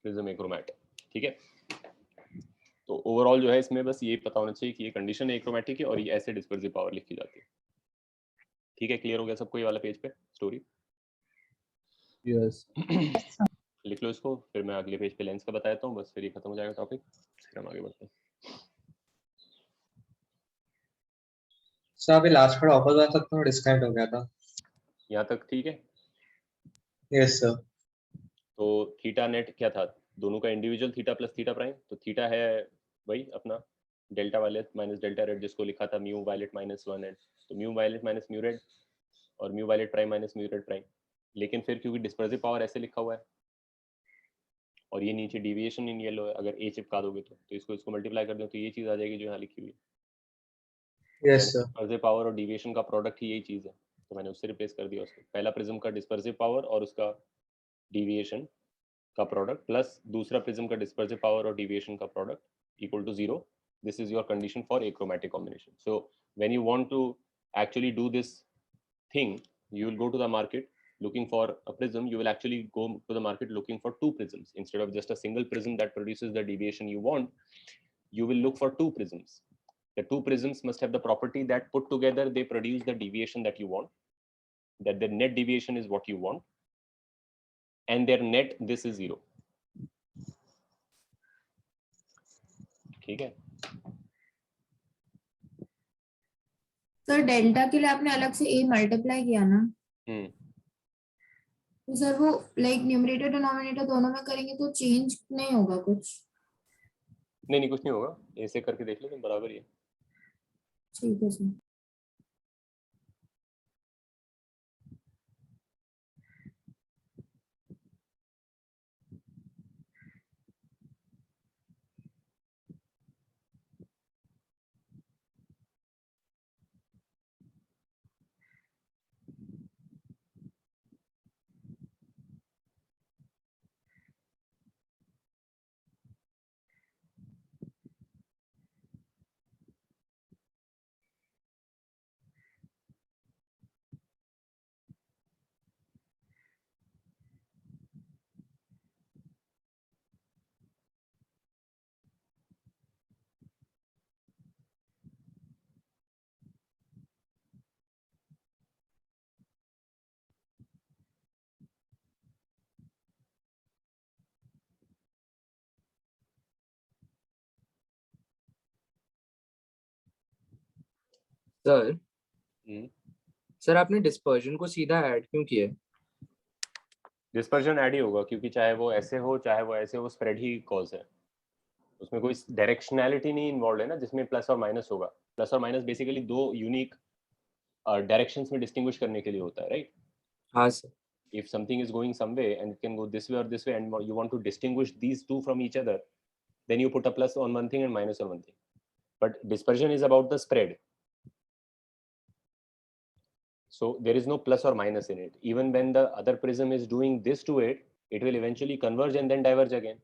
Prism achromatic. ठीक है. तो ओवरऑल जो है इसमें बस ये पता होना चाहिए कि ये कंडीशन एक्रोमैटिक है और ये ऐसे डिस्पर्सिव पावर लिखी जाती है. ठीक है, क्लियर हो गया सबको ये वाला पेज पे स्टोरी? यस. लिख लो इसको, फिर मैं अगले पेज पे लेंस का बताता हूँ, बस फिर ये खत्म हो जाएगा टॉपिक, फिर हम आगे बढ़ते हैं. सर अभी लास्ट पर ऑफर तक तो डिस्काउंट हो गया था. यहाँ तक ठीक है. Yes sir. तो थीटा नेट क्या था? दोनों का individual theta plus theta prime. तो थीटा है वही अपना delta violet minus delta red, जिसको लिखा था म्यू वायलेट माइनस 1 एंड तो mu violet minus mu red और mu violet prime minus mu red prime. लेकिन फिर क्योंकि डिस्पर्सिव पावर ऐसे लिखा हुआ है और ये नीचे डेविएशन इन येलो है, अगर ए चिपका दोगे तो इसको मल्टीप्लाई कर दो तो ये चीज आ जाएगी जो यहाँ लिखी हुई है. Yes sir. डिस्पर्सिव पावर और डेविएशन का प्रोडक्ट ही यही चीज है, तो मैंने उससे रिप्लेस कर दिया उसको. पहला प्रिज्म का डिस्पर्सिव पावर और उसका डेविएशन का प्रोडक्ट प्लस दूसरा प्रिज्म का डिस्पर्सिव पावर और डेविएशन का product equal to 0. This is your condition for achromatic combination. So when you want to actually do this thing, you will go to the market, looking for a prism, you will actually go to the market looking for 2 prisms instead of just a single prism that produces the deviation you want. You will look for 2 prisms. The 2 prisms must have the property that put together they produce the deviation that you want, that the net deviation is what you want, and their net this is 0. ठीक है? सर डेल्टा के लिए आपने अलग से a मल्टीप्लाई किया ना, तो सर वो लाइक न्यूमरेटर डिनोमिनेटर दोनों में करेंगे तो चेंज नहीं होगा कुछ? नहीं कुछ नहीं होगा, ऐसे करके देख लो तुम, बराबर ही है. ठीक है सर. सर सर आपने डिस्पर्जन को सीधा ऐड क्यों किया? डिस्पर्जन ऐड ही होगा क्योंकि चाहे वो ऐसे हो चाहे वो ऐसे हो, स्प्रेड ही कॉज है. उसमें कोई डायरेक्शनैलिटी नहीं इन्वॉल्व है ना, जिसमें प्लस और माइनस होगा. प्लस और माइनस बेसिकली 2 यूनिक डायरेक्शंस में डिस्टिंग्विश करने के लिए होता है, राइट? हाँ sir. If something is going some way and it can go this way or this way and you want to distinguish these two from each other, then you put a plus on one thing and minus on one thing. But dispersion is about the spread. So there is no plus or minus in it. Even when the other prism is doing this to it, it will eventually converge and then diverge again.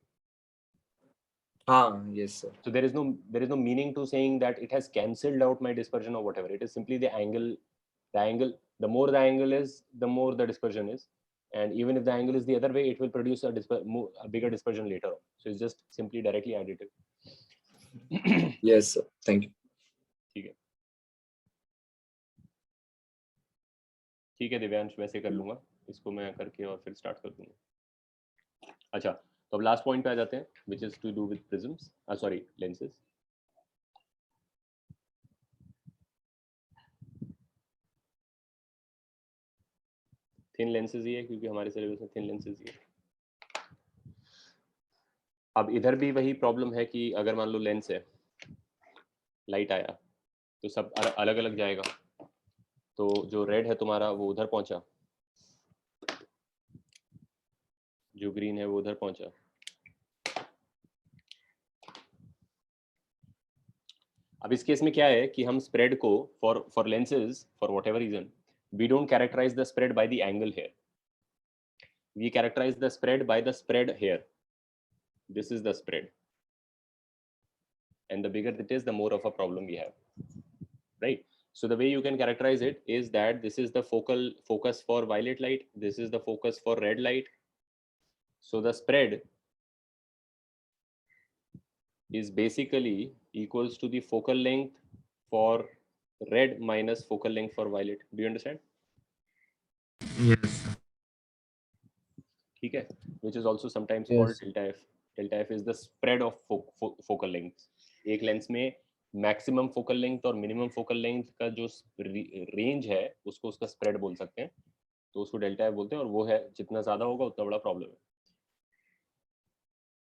Yes sir. So there is no meaning to saying that it has cancelled out my dispersion or whatever. It is simply the angle. The more the angle is, the more the dispersion is. And even if the angle is the other way, it will produce a bigger dispersion later on. So it's just simply directly additive. Yes sir. Thank you. ठीक है दिव्यांश, वैसे कर लूंगा इसको मैं करके और फिर स्टार्ट कर दूंगा. अच्छा, तो अब लास्ट पॉइंट पे आ जाते हैं, which is to do with prisms, sorry, lenses. Thin lenses ही है क्योंकि हमारे सिलेबस में थिन लेंसेज ही है. अब इधर भी वही प्रॉब्लम है कि अगर मान लो लेंस है, लाइट आया तो सब अलग अलग जाएगा. तो जो रेड है तुम्हारा वो उधर पहुंचा, जो ग्रीन है वो उधर पहुंचा. अब इस केस में क्या है कि हम स्प्रेड को for lenses for whatever reason we don't characterize the spread by the angle here. We characterize the spread by the spread here. This is the spread. And the bigger it is, the more of a problem we have. Right? So the way you can characterize it is that this is the focus for violet light. This is the focus for red light. So the spread is basically equals to the focal length for red minus focal length for violet. Do you understand? Yes. ठीक है, which is also sometimes Yes. called delta f. Delta f is the spread of focal length. एक लेंस में मैक्सिमम फोकल लेंथ और मिनिमम फोकल लेंथ का जो रेंज है उसको उसका स्प्रेड बोल सकते हैं, तो उसको डेल्टा एफ बोलते हैं. और वो है जितना ज्यादा होगा उतना बड़ा प्रॉब्लम है.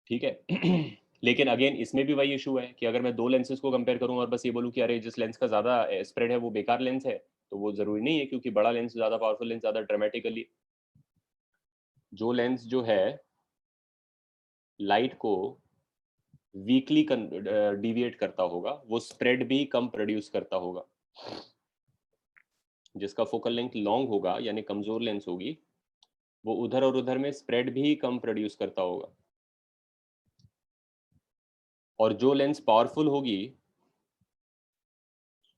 ठीक है. लेकिन अगेन इसमें भी वही इशू है कि अगर मैं 2 लेंसेज को कंपेयर करूं और बस ये बोलूं कि अरे जिस लेंस का ज्यादा स्प्रेड है वो बेकार लेंस है, तो वो जरूरी नहीं है, क्योंकि बड़ा लेंस ज्यादा पावरफुल लेंस ज्यादा ड्रामेटिकली जो लेंस जो है लाइट को वीकली डिविएट करता होगा वो स्प्रेड भी कम प्रोड्यूस करता होगा. जिसका फोकल लेंथ लॉन्ग होगा यानी कमजोर लेंस होगी वो उधर और उधर में स्प्रेड भी कम प्रोड्यूस करता होगा. और जो लेंस पावरफुल होगी,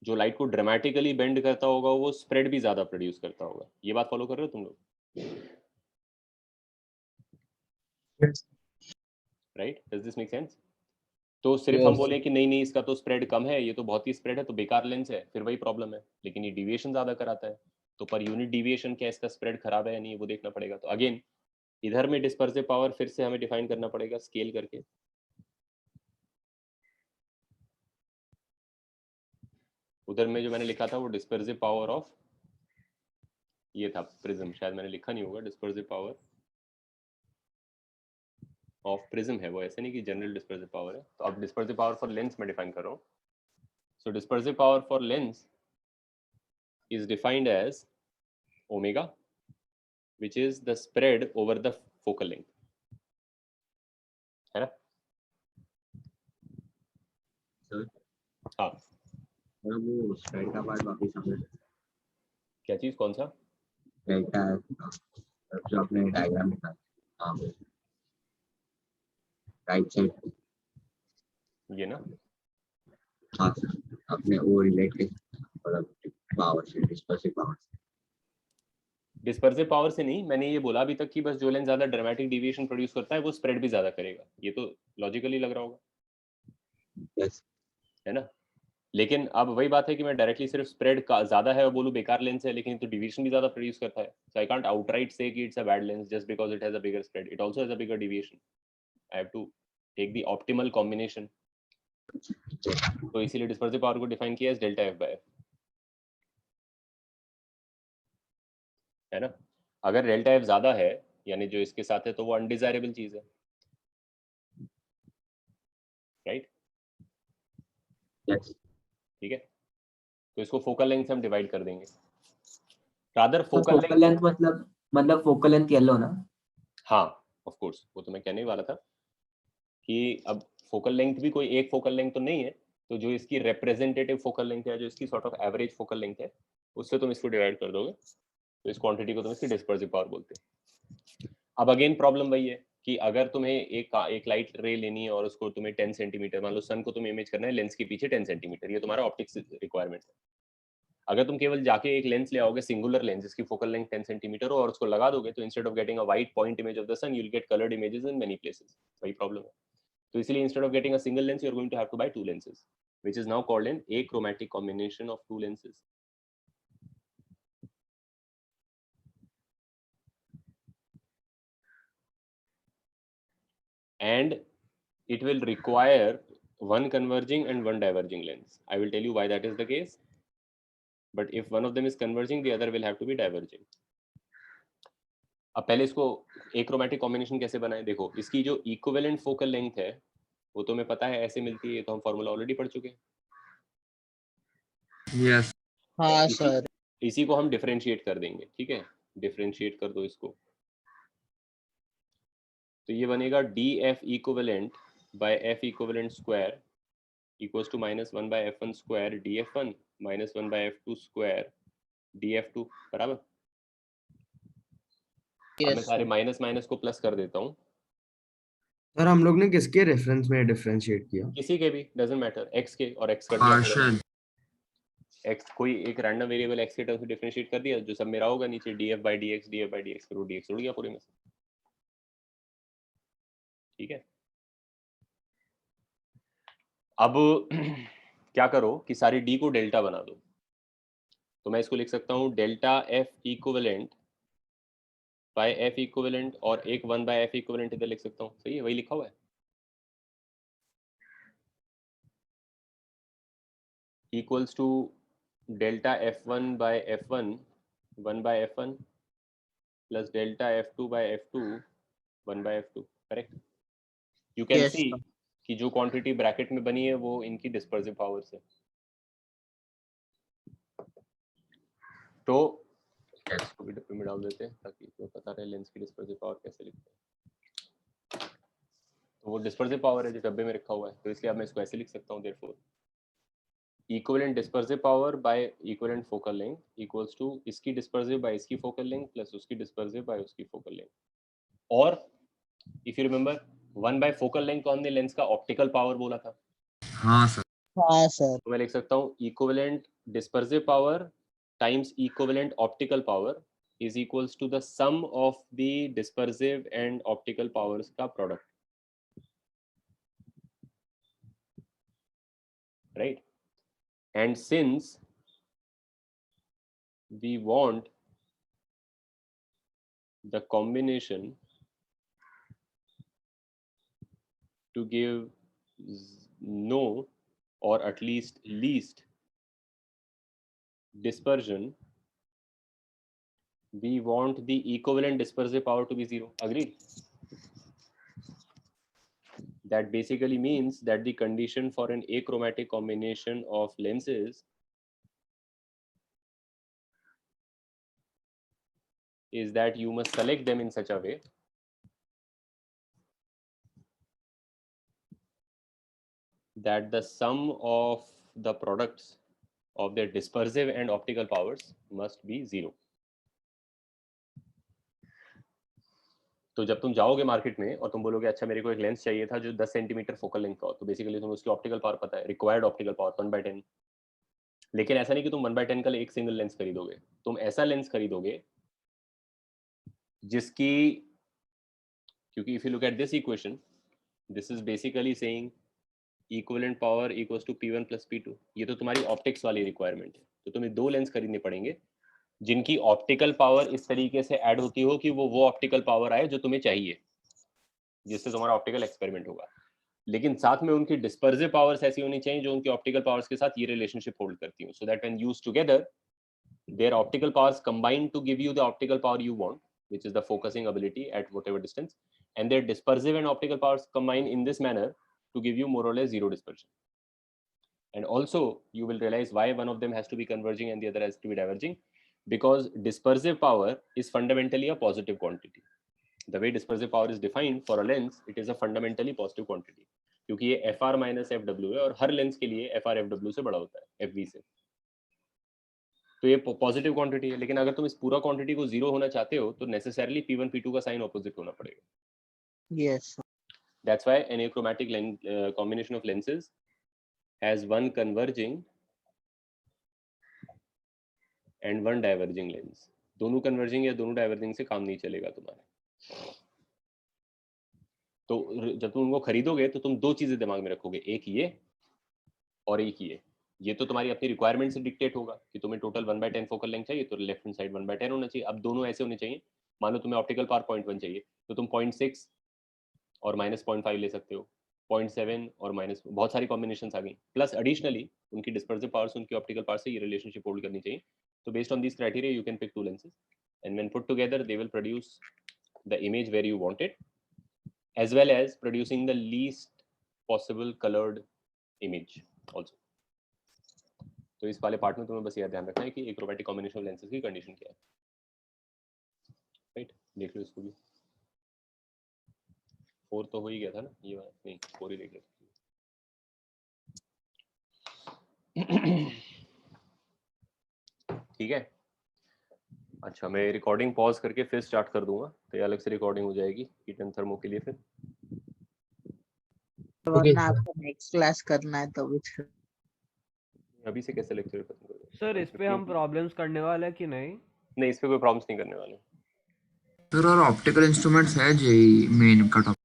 जो लाइट को ड्रामेटिकली बेंड करता होगा, वो स्प्रेड भी ज्यादा प्रोड्यूस करता होगा. ये बात फॉलो कर रहे हो तुम लोग? Right, does this make sense? तो सिर्फ हम Yes. बोले कि नहीं नहीं इसका तो स्प्रेड कम है, ये तो बहुत ही स्प्रेड है, तो बेकार लेंस है, फिर वही प्रॉब्लम है। लेकिन ये डिविएशन ज्यादा कराता है, तो पर यूनिट डिविएशन क्या इसका स्प्रेड खराब है या नहीं वो देखना पड़ेगा। तो अगेन इधर में डिस्पर्सिव पावर फिर से हमें डिफाइन करना पड़ेगा स्केल करके। उधर में जो मैंने लिखा था वो डिस्पर्सिव पावर ऑफ, ये था प्रिज्म, शायद मैंने लिखा नहीं होगा, डिस्पर्सिव पावर ऑफ प्रिज्म है वो, ऐसे नहीं कि जनरल डिस्पर्सिव पावर है। तो अब डिस्पर्सिव पावर फॉर लेंस में डिफाइन कर रहा हूँ। So dispersive power for lens is defined as omega, which is the spread over the focal length, है ना? हाँ, वो स्प्रेड का पार्ट वापस समझ क्या चीज, कौन सा? डेल्टा जो आपने डायग्राम लिखा, हाँ राइट साइड, ये ना, हाँ आपने वो रिलेट किया पावर से, डिस्पर्सिव पावर। डिस्पर्सिव पावर से नहीं, मैंने ये बोला अभी तक कि बस जो लेंस ज्यादा ड्रामेटिक डिविएशन प्रोड्यूस करता है वो स्प्रेड भी ज्यादा करेगा, ये तो लॉजिकली लग रहा होगा, यस है ना? लेकिन अब वही बात है कि मैं डायरेक्टली सिर्फ स्प्रेड का ज्यादा है और बोलूं बेकार लेंस है, लेकिन तो डिविएशन भी ज्यादा प्रोड्यूस करता है। सो आई कांट आउटराइट से कि it's a bad lens just because it has a bigger spread, it also has a bigger deviation. I have to take the optimal combination. तो इसीलिए डिस्पर्सिव पावर को डिफाइन किया as delta F by F, है ना? अगर डेल्टा एफ ज्यादा है यानी जो इसके साथ है तो वो अनडिजायरेबल चीज है, राइट? यस ठीक है, तो इसको फोकल लेंथ से हम डिवाइड कर देंगे। रादर फोकल फोकल लेंथ मतलब फोकल लेंथ येलो ना? हाँ ऑफ कोर्स, वो तो मैं कहने ही वाला था कि अब फोकल लेंथ भी कोई एक फोकल लेंथ तो नहीं है, तो जो इसकी रिप्रेजेंटेटिव फोकल लेंथ है, जो इसकी sort of average focal length है, उससे तुम इसको डिवाइड कर दोगे, तो इस क्वांटिटी को तुम इसकी डिस्पर्सिव पावर बोलते हैं। अब अगेन प्रॉब्लम वही है कि अगर तुम्हें एक लाइट रे लेनी है और उसको तुम्हें 10 सेंटीमीटर, मान लो सन को तुम्हें इमेज करना है लेंस के पीछे 10 सेंटीमीटर, ये तुम्हारा ऑप्टिक्स रिक्वायरमेंट है। अगर तुम केवल जाके एक लेंस ले आओगे, सिंगुलर लेंस जिसकी फोकल लेंथ 10 सेंटीमीटर हो और उसको लगा दोगे, तो instead of getting a white point image of the sun, you will get coloured images in many places. वही प्रॉब्लम है। तो इसलिए instead of getting a single lens you are going to have to buy two lenses, which is now called an achromatic combination of two lenses. And it will require one converging and one diverging lens. I will tell you why that is the case. But if one of them is converging, the other will have to be diverging. अब पहले इसको achromatic combination कैसे बनाएं? देखो, इसकी जो equivalent focal length है वो तुम्हें पता है ऐसे मिलती है, तो हम फॉर्मूला ऑलरेडी पढ़ चुके हैं। यस हाँ सर। इसी को हम डिफरेंशिएट कर देंगे, ठीक है? डिफरेंशिएट कर दो इसको, तो ये बनेगा df equivalent by f equivalent square equals to -1 by f1 square df1 -1 by f2 square df2 बराबर। अब मैं सारे माइनस माइनस को प्लस कर देता हूँ। सर हम लोग ने किसके रेफरेंस में डिफरेंशिएट किया? किसी के भी डजंट मैटर, x के और x कर पार्शियल x कोई एक रैंडम वेरिएबल x के टर्म से डिफरेंशिएट कर दिया, जो सब मेरा होगा नीचे df by dx करो, dx उड़ गया पूरे में से, ठीक है? अब क्या करो कि सारी d को डेल्टा बना दो, तो मैं इसको लिख सकता हूँ delta f equivalent by f equivalent, और एक 1 बाय f इक्विवेलेंट इधर लिख सकता हूँ, सही है? वही लिखा हुआ है, equals to delta f1 by f1 1 by f1 plus delta f2 by f2 1 by f2, correct? You can Yes, see sir. कि जो क्वांटिटी ब्रैकेट में बनी है वो इनकी डिस्पर्सिव पावर से, तो इसको भी डब्बे में डाल देते हैं ताकि तुम्हें पता रहे लेंस की डिस्पर्सिव पावर कैसे लिखते हैं। तो वो डिस्पर्सिव पावर है जो डब्बे में रखा हुआ है, तो इसलिए अब मैं इसको ऐसे लिख सकता हूँ, therefore equivalent dispersive power by equivalent focal length equals to इसकी डिस्पर्सिव बाय इसकी फोकल लेंथ प्लस उसकी डिस्पर्सिव बाय उसकी फोकल लेंथ। और if you remember 1 by focal length को हमने लेंस का ऑप्टिकल पावर बोला था, हाँ सर हाँ सर। तो मैं लिख सकता हूँ equivalent dispersive power times equivalent optical power is equals to the sum of the dispersive and optical powers का product, right? And since we want the combination to give no or at least least dispersion, we want the equivalent dispersive power to be 0. Agreed? That basically means that the condition for an achromatic combination of lenses is that you must select them in such a way that the sum of the products of their dispersive and optical powers must be 0. तो जब तुम जाओगे मार्केट में और तुम बोलोगे अच्छा मेरे को एक लेंस चाहिए था जो 10 सेंटीमीटर फोकल लेंथ का हो, तो बेसिकली तुम्हें उसकी ऑप्टिकल पावर पता है, रिक्वायर्ड ऑप्टिकल पावर 1/10. लेकिन ऐसा नहीं कि तुम 1/10 का एक सिंगल लेंस खरीदोगे, तुम ऐसा लेंस खरीदोगे जिसकी, क्योंकि if you look at this equation, this is basically saying equivalent power equals to P1 + P2. ये तो तुम्हारी ऑप्टिक्स वाली रिक्वायरमेंट है. तो तुम्हें 2 लेंस खरीदने पड़ेंगे जिनकी ऑप्टिकल पावर इस तरीके से ऐड होती हो कि वो ऑप्टिकल पावर आए जो तुम्हें चाहिए, जिससे तुम्हारा ऑप्टिकल एक्सपेरिमेंट होगा. लेकिन साथ में उनकी डिस्पर्सिव पावर्स ऐसी होनी चाहिए जो उनकी ऑप्टिकल पावर्स के साथ ये रिलेशनशिप होल्ड करती हो, so that when used together their optical powers combine to give you the optical power you want, which is the focusing ability at whatever distance, and their dispersive and optical powers combine in this manner to give you more or less 0 dispersion. And also you will realize why one of them has to be converging and the other has to be diverging, because dispersive power is fundamentally a positive quantity. The way dispersive power is defined for a lens, it is a fundamentally positive quantity, क्योंकि ये FR minus FW है और हर लेंस के लिए FR FW से बड़ा होता है, FV से. तो ये पॉजिटिव क्वांटिटी है. लेकिन अगर तुम इस पूरा क्वांटिटी को 0 होना चाहते हो तो नेसेसरली P1 P2 का साइन ऑपोजिट होना पड़ेगा. Yes. That's why an achromatic combination of lenses has one converging and one diverging lens. दोनों converging या दोनों diverging से काम नहीं चलेगा तुम्हारा. तो जब तुम उनको खरीदोगे तो तुम 2 चीजें दिमाग में रखोगे, एक ये और एक ये. ये तो तुम्हारी अपनी रिक्वायरमेंट से डिक्टेट होगा कि तुम्हें टोटल 1/10 फोकल लेंथ चाहिए तो लेफ्ट हैंड साइड 1/10 होना चाहिए. अब दोनों ऐसे होने चाहिए, मान लो तुम्हें ऑप्टिकल पावर 0.1 चाहिए तो तुम 0.6 और -0.5 ले सकते हो, 0.7 और माइनस, बहुत सारी कॉम्बिनेशंस आ गई. प्लस एडिशनली उनकी डिस्पर्सिव पावर्स उनकी ऑप्टिकल पावर से ये रिलेशनशिप होल्ड करनी चाहिए. तो based on this criteria you can pick 2 lenses and when put together they will produce the image where you want it, as well as producing the least possible colored image also. तो इस वाले पार्ट में तुम्हें बस यह ध्यान रखना है कि achromatic combination of lenses की कंडीशन क्या है. राइट, देख लो इसको भी. 4 तो हो ही गया था ना, ये बात नहीं, 4 ही देख लो. ठीक है. अच्छा, मैं रिकॉर्डिंग पॉज करके फिर स्टार्ट कर दूंगा, तो ये अलग से रिकॉर्डिंग हो जाएगी हीट एंड थर्मो के लिए. फिर वरना आपको नेक्स्ट क्लास करना है तो भी अभी से कैसे लेक्चर खत्म करोगे सर? इस पे हम प्रॉब्लम्स करने वाले हैं कि नहीं? नहीं, इस पे कोई प्रॉब्लम्स नहीं करने वाले. सर और ऑप्टिकल इंस्ट्रूमेंट्स है जेई मेन का टॉपिक?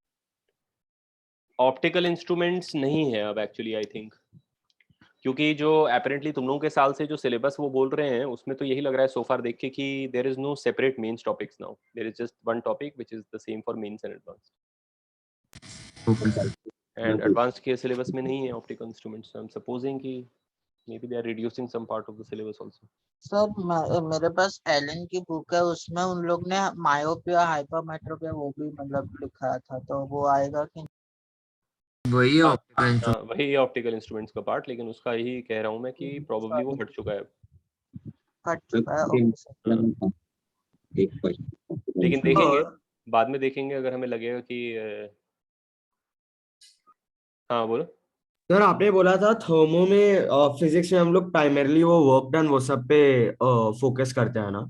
ऑप्टिकल इंस्ट्रूमेंट्स नहीं है अब एक्चुअली, आई थिंक, क्योंकि जो अपेरेंटली तुम लोगों के साल से जो सिलेबस वो बोल रहे हैं उसमें तो यही लग रहा है सो फार देख के कि there is no separate Mains topics now. There is just one topic which is the same for Mains and Advanced. Okay sir. And Advanced के सिलेबस में नहीं है optical instruments. I am supposing कि maybe they are reducing some part of the syllabus also. Sir मेरे पास एलन की बुक है, उसमें उन लोग ने मायोपिया हाइपरमेट्रोपिया वो भी मतलब लिखा था, तो वो आएगा कि वही ऑप्टिकल इंस्ट्रूमेंट? वही ऑप्टिकल इंस्ट्रूमेंट्स का पार्ट, लेकिन उसका यही कह रहा हूँ मैं कि प्रोबेबली वो हट चुका है. हट चुका है. Okay sir. एक क्वेश्चन, लेकिन देखेंगे बाद में, देखेंगे अगर हमें लगेगा कि हाँ बोलो. सर आपने बोला था थर्मो में फिजिक्स में हम लोग प्राइमरली वो वर्क डन वो सब पे फोकस करते हैं ना?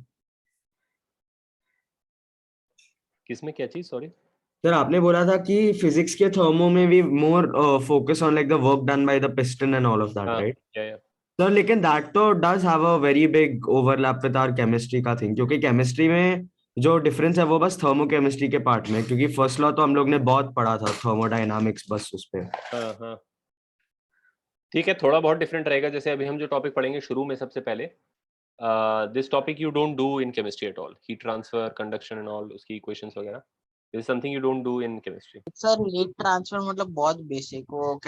किसमें क्या चीज? सॉरी सर आपने बोला था कि फिजिक्स के थर्मो में भी more focus on like the work done by the piston and all of that, right? या सर लेकिन दैट तो does have a very big overlap with our chemistry का थिंग, क्योंकि केमिस्ट्री में जो डिफरेंस है वो बस थर्मोकेमिस्ट्री के पार्ट में, क्योंकि फर्स्ट लॉ तो हम लोग ने बहुत पढ़ा था, थर्मोडायनामिक्स, बस उस पे। हाँ हाँ ठीक है, थोड़ा बहुत डिफरेंट रहेगा। जैसे अभी हम जो टॉपिक पढ़ेंगे शुरू में सबसे पहले, this topic you don't do in chemistry at all, heat transfer, conduction and all, उसकी इक्वेशंस वगैरह, this is something you don't do in chemistry. Sir heat transfer मतलब बहुत बेसिक, वो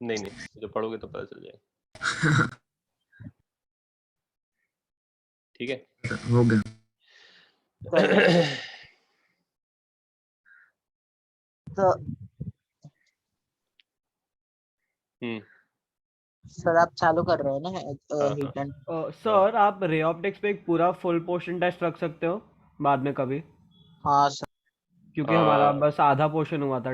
नहीं नहीं, जब पढ़ोगे तो पता चल जाएगा। ठीक है, हो गया। तो सर आप चालू कर रहे हो ना हीट एंड सर आप रे ऑप्टिक्स पे एक पूरा फुल पोर्शन टेस्ट रख सकते हो बाद में कभी, हाँ सर क्योंकि हमारा बस आधा पोर्शन हुआ था